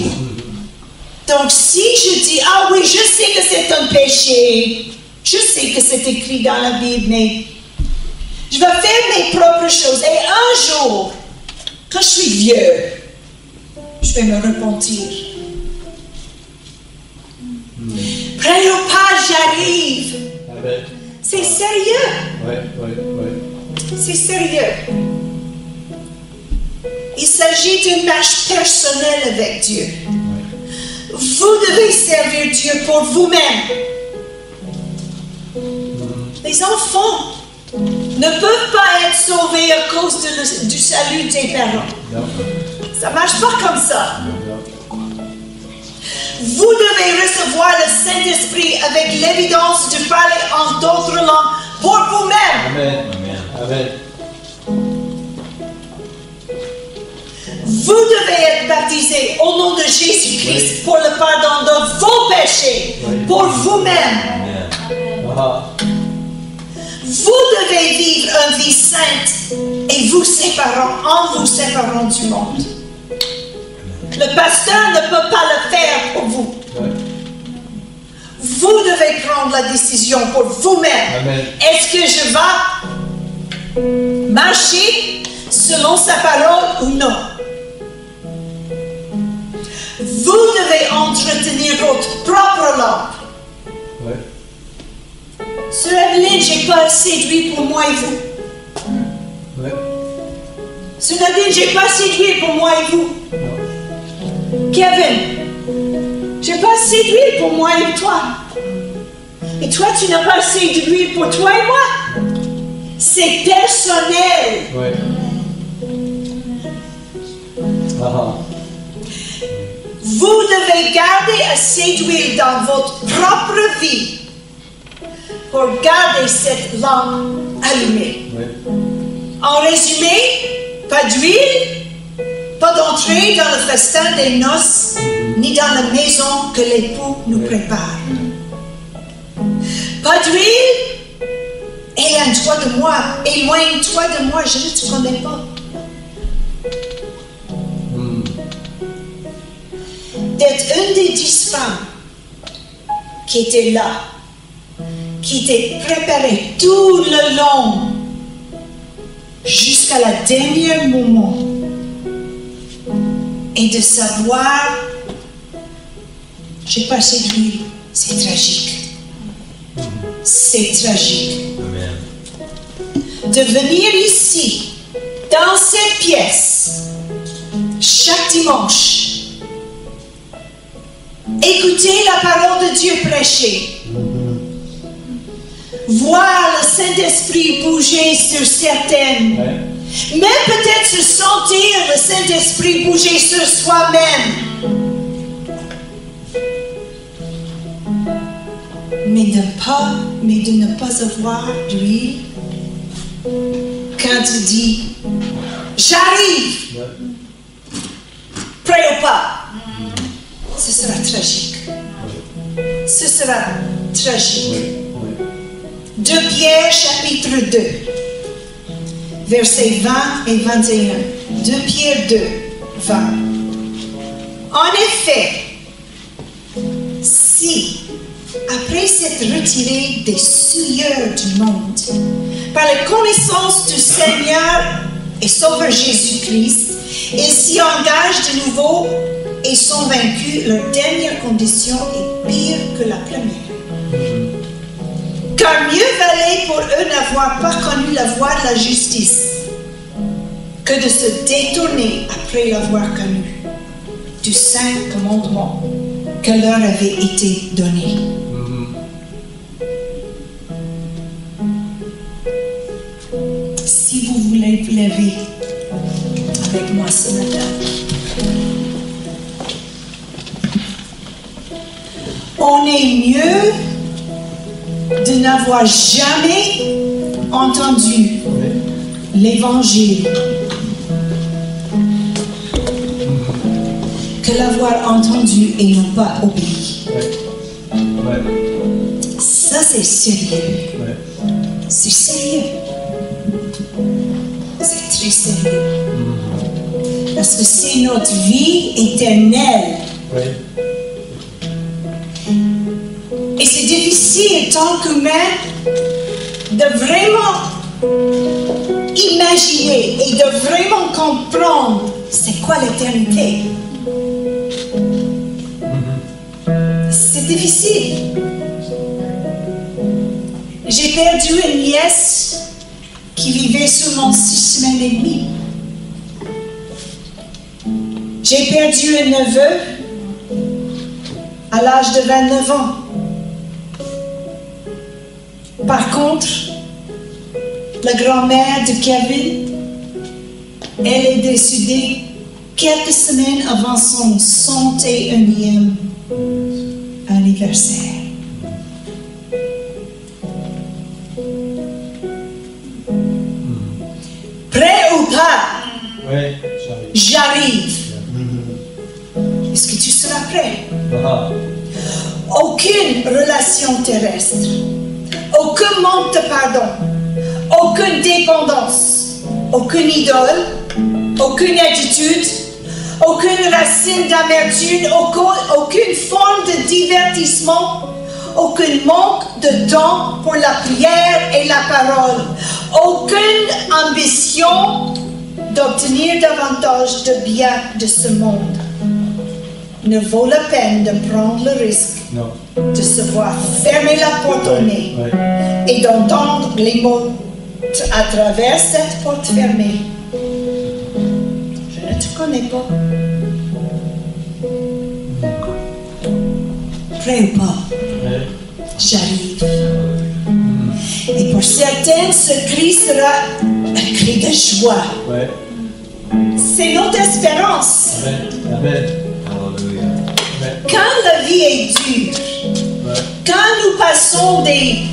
Donc si je dis, ah oui, je sais que c'est un péché, je sais que c'est écrit dans la Bible, mais je vais faire mes propres choses. Et un jour, quand je suis vieux, je vais me repentir. Près au pas, j'arrive. Amen. C'est sérieux. Ouais, ouais, ouais. C'est sérieux. Il s'agit d'une marche personnelle avec Dieu. Vous devez servir Dieu pour vous-même. Les enfants ne peuvent pas être sauvés à cause du salut des parents. Non. Ça ne marche pas comme ça. Non. Vous devez recevoir le Saint-Esprit avec l'évidence de parler en d'autres langues pour vous-même. Amen. Amen. Vous devez être baptisés au nom de Jésus-Christ pour le pardon de vos péchés, pour vous-même. Ah. Vous devez vivre une vie sainte et vous séparant du monde. Le pasteur ne peut pas le faire pour vous. Ouais. Vous devez prendre la décision pour vous-même. Amen. Est-ce que je vais marcher selon sa parole ou non? Vous devez entretenir votre propre lampe. Ouais. Sœur Evelyne, j'ai pas assez d'huile pour moi et vous. Ouais. Sœur Nadine, j'ai pas assez d'huile pour moi et vous. Non. Kevin, j'ai pas assez d'huile pour moi et toi. Et toi, tu n'as pas assez d'huile pour toi et moi. C'est personnel. Ouais. Ah. Vous devez garder assez d'huile dans votre propre vie pour garder cette lampe allumée. Ouais. En résumé, pas d'huile, pas d'entrée dans le festin des noces, ni dans la maison que l'époux nous prépare. Pas d'huile, éloigne-toi de moi, éloigne-toi de moi, je ne te connais pas. D'être une des 10 femmes qui était là, qui était préparée tout le long, jusqu'à le dernier moment, et de savoir, j'ai pas assez d'huile, c'est tragique. C'est tragique. Amen. De venir ici, dans cette pièce, chaque dimanche, écouter la parole de Dieu prêcher, voir le Saint-Esprit bouger sur certaines, Ouais. même peut-être se sentir le Saint-Esprit bouger sur soi-même. Mais de ne pas avoir d'huile quand tu dis j'arrive, Ouais. prêt ou pas, ce sera tragique. Ce sera tragique. Ouais. 2 Pierre chapitre 2, versets 20 et 21. 2 Pierre 2, 20. En effet, si, après s'être retiré des souillures du monde, par la connaissance du Seigneur et Sauveur Jésus-Christ, ils s'y engagent de nouveau et sont vaincus, leur dernière condition est pire que la première. Car mieux valait pour eux n'avoir pas connu la voie de la justice que de se détourner après l'avoir connu du saint commandement que leur avait été donné. Si vous voulez vous lever avec moi ce matin, on est mieux de n'avoir jamais entendu l'Évangile que l'avoir entendu et non pas obéi. Ça, c'est sérieux. C'est sérieux. C'est très sérieux. Parce que c'est notre vie éternelle. Et c'est difficile, tant qu'humain, de vraiment imaginer et de vraiment comprendre c'est quoi l'éternité. C'est difficile. J'ai perdu une nièce qui vivait seulement 6 semaines et demie. J'ai perdu un neveu à l'âge de 29 ans. Par contre, la grand-mère de Kevin, elle est décédée quelques semaines avant son 101e anniversaire. Prêt ou pas? Oui, j'arrive. Est-ce que tu seras prêt? Aucune relation terrestre, aucun manque de pardon, aucune dépendance, aucune idole, aucune attitude, aucune racine d'amertume, aucune forme de divertissement, aucun manque de temps pour la prière et la parole, aucune ambition d'obtenir davantage de bien de ce monde ne vaut la peine de prendre le risque de se voir fermer la porte au nez et d'entendre les mots à travers cette porte fermée. Je ne te connais pas. Prêt ou pas? J'arrive. Et pour certains, ce cri sera un cri de joie. C'est notre espérance. Amen. Quand la vie est dure, quand nous passons des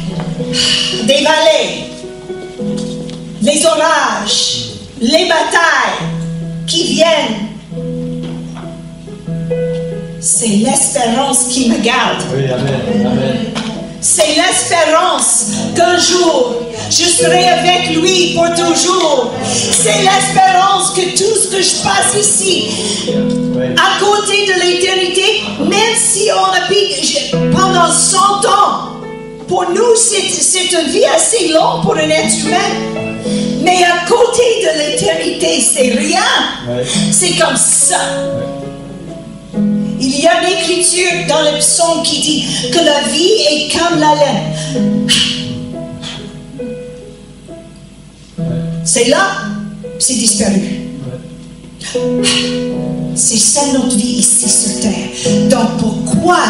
vallées, les orages, les batailles qui viennent, c'est l'espérance qui me garde. Oui, amen. Amen. C'est l'espérance qu'un jour, je serai avec lui pour toujours. C'est l'espérance que tout ce que je passe ici, à côté de l'éternité, même si on habite pendant 100 ans, pour nous, c'est une vie assez longue pour un être humain. Mais à côté de l'éternité, c'est rien. C'est comme ça. Il y a une écriture dans le psaume qui dit que la vie est comme la laine. C'est là, c'est disparu. C'est ça notre vie ici sur terre. Donc pourquoi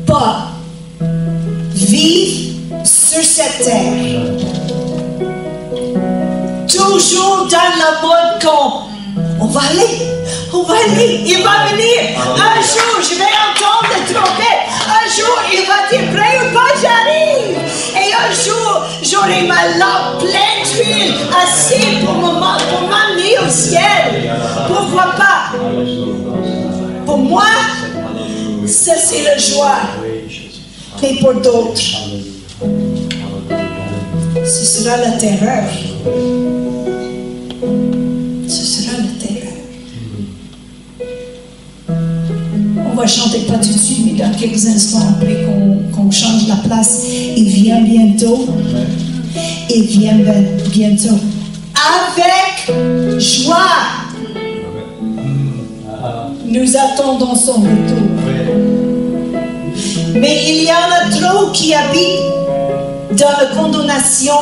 pas vivre sur cette terre toujours dans la mode qu'on va aller, il va venir. Un jour, je vais entendre la trompette. Un jour, il va dire, prêt ou pas, j'arrive. Et un jour, j'aurai ma lampe pleine d'huile, assez pour m'amener au ciel. Pourquoi pas? Pour moi, ça c'est la joie. Mais pour d'autres, ce sera la terreur. Ce sera la terreur. On va chanter pas tout de suite, mais dans quelques instants après qu'on change la place, il vient bientôt. Il vient bientôt. Avec joie. Nous attendons son retour. Mais il y en a trop qui habitent dans la condamnation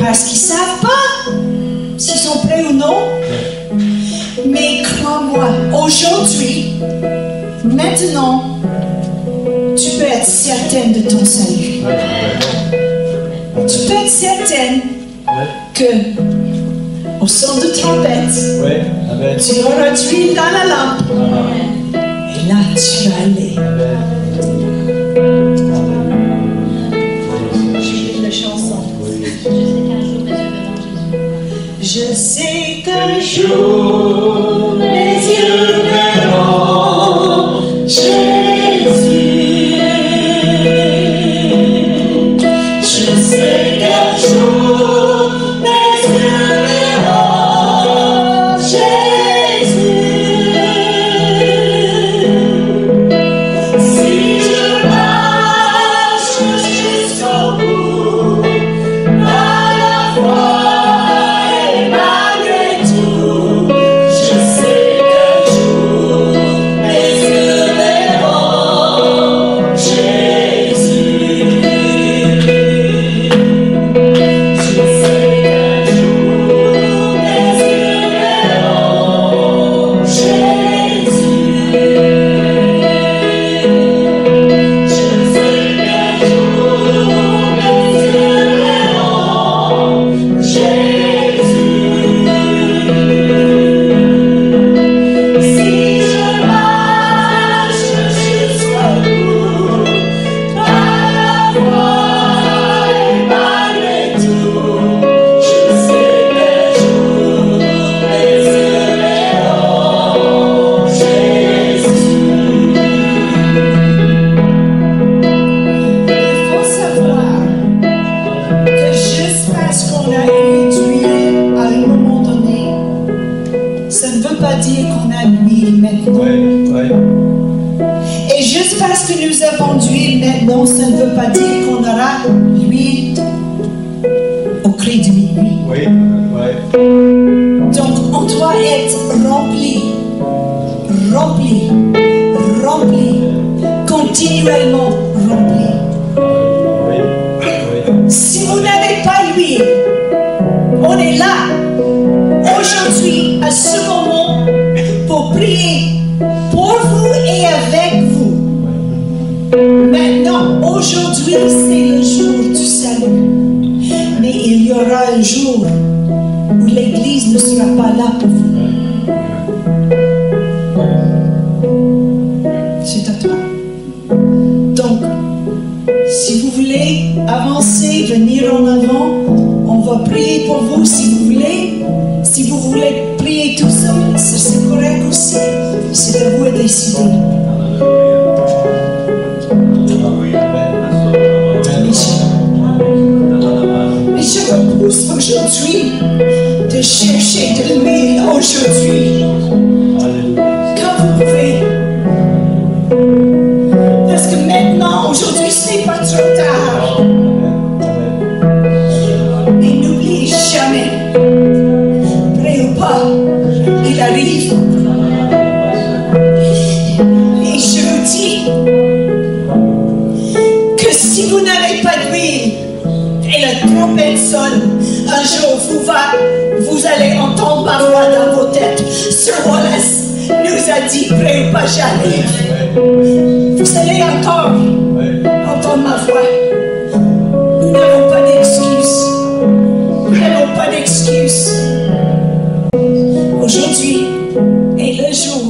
parce qu'ils ne savent pas s'ils sont prêts ou non. Mais crois-moi, aujourd'hui, maintenant, tu peux être certaine de ton salut. Tu peux être certaine que, au son de trompette, tu auras d'huile dans la lampe. Et là, tu vas aller Je sais qu'un jour mes yeux verront Jésus. Je sais qu'un jour mes yeux verront Jésus. Si je marche jusqu'au bout, par la foi et malgré tout, je sais qu'un jour mes yeux verront Jésus. Je sais qu'un jour mes yeux verront Jésus. Je sais qu'un jour mes yeux verront Jésus. Si je marche jusqu'au bout, par la foi et malgré tout, je sais qu'un jour mes yeux verront Jésus. Il faut savoir que juste parce qu'on a réduit à un moment donné, ça ne veut pas dire qu'on a l'huile maintenant. Et juste parce que nous avons de l'huile maintenant, ça ne veut pas dire qu'on aura l'huile au cri de minuit. Donc on doit être rempli, continuellement rempli. Si vous n'avez pas l'huile, on est là aujourd'hui à ce moment pour prier pour vous et avec vous. Maintenant, aujourd'hui, c'est le jour du salut. Mais il y aura un jour où l'Église ne sera pas là pour vous. C'est à toi. Donc, si vous voulez avancer, venir en avant, on va prier pour vous si vous voulez. Si vous voulez prier tout seul, c'est correct aussi. C'est à vous de décider. Mais je vous pousse aujourd'hui de chercher de l'huile aujourd'hui. Quand vous pouvez. Parce que maintenant, aujourd'hui, ce n'est pas trop tard. Mais n'oubliez jamais, prêt ou pas, il arrive. Et je vous dis que si vous n'avez pas d'huile et la trompette sonne, un jour vous allez entendre ma voix dans vos têtes. Sir Wallace nous a dit, prêt ou pas, j'arrive. Vous allez encore entendre ma voix. Nous n'avons pas d'excuses. Nous n'avons pas d'excuses. Aujourd'hui est le jour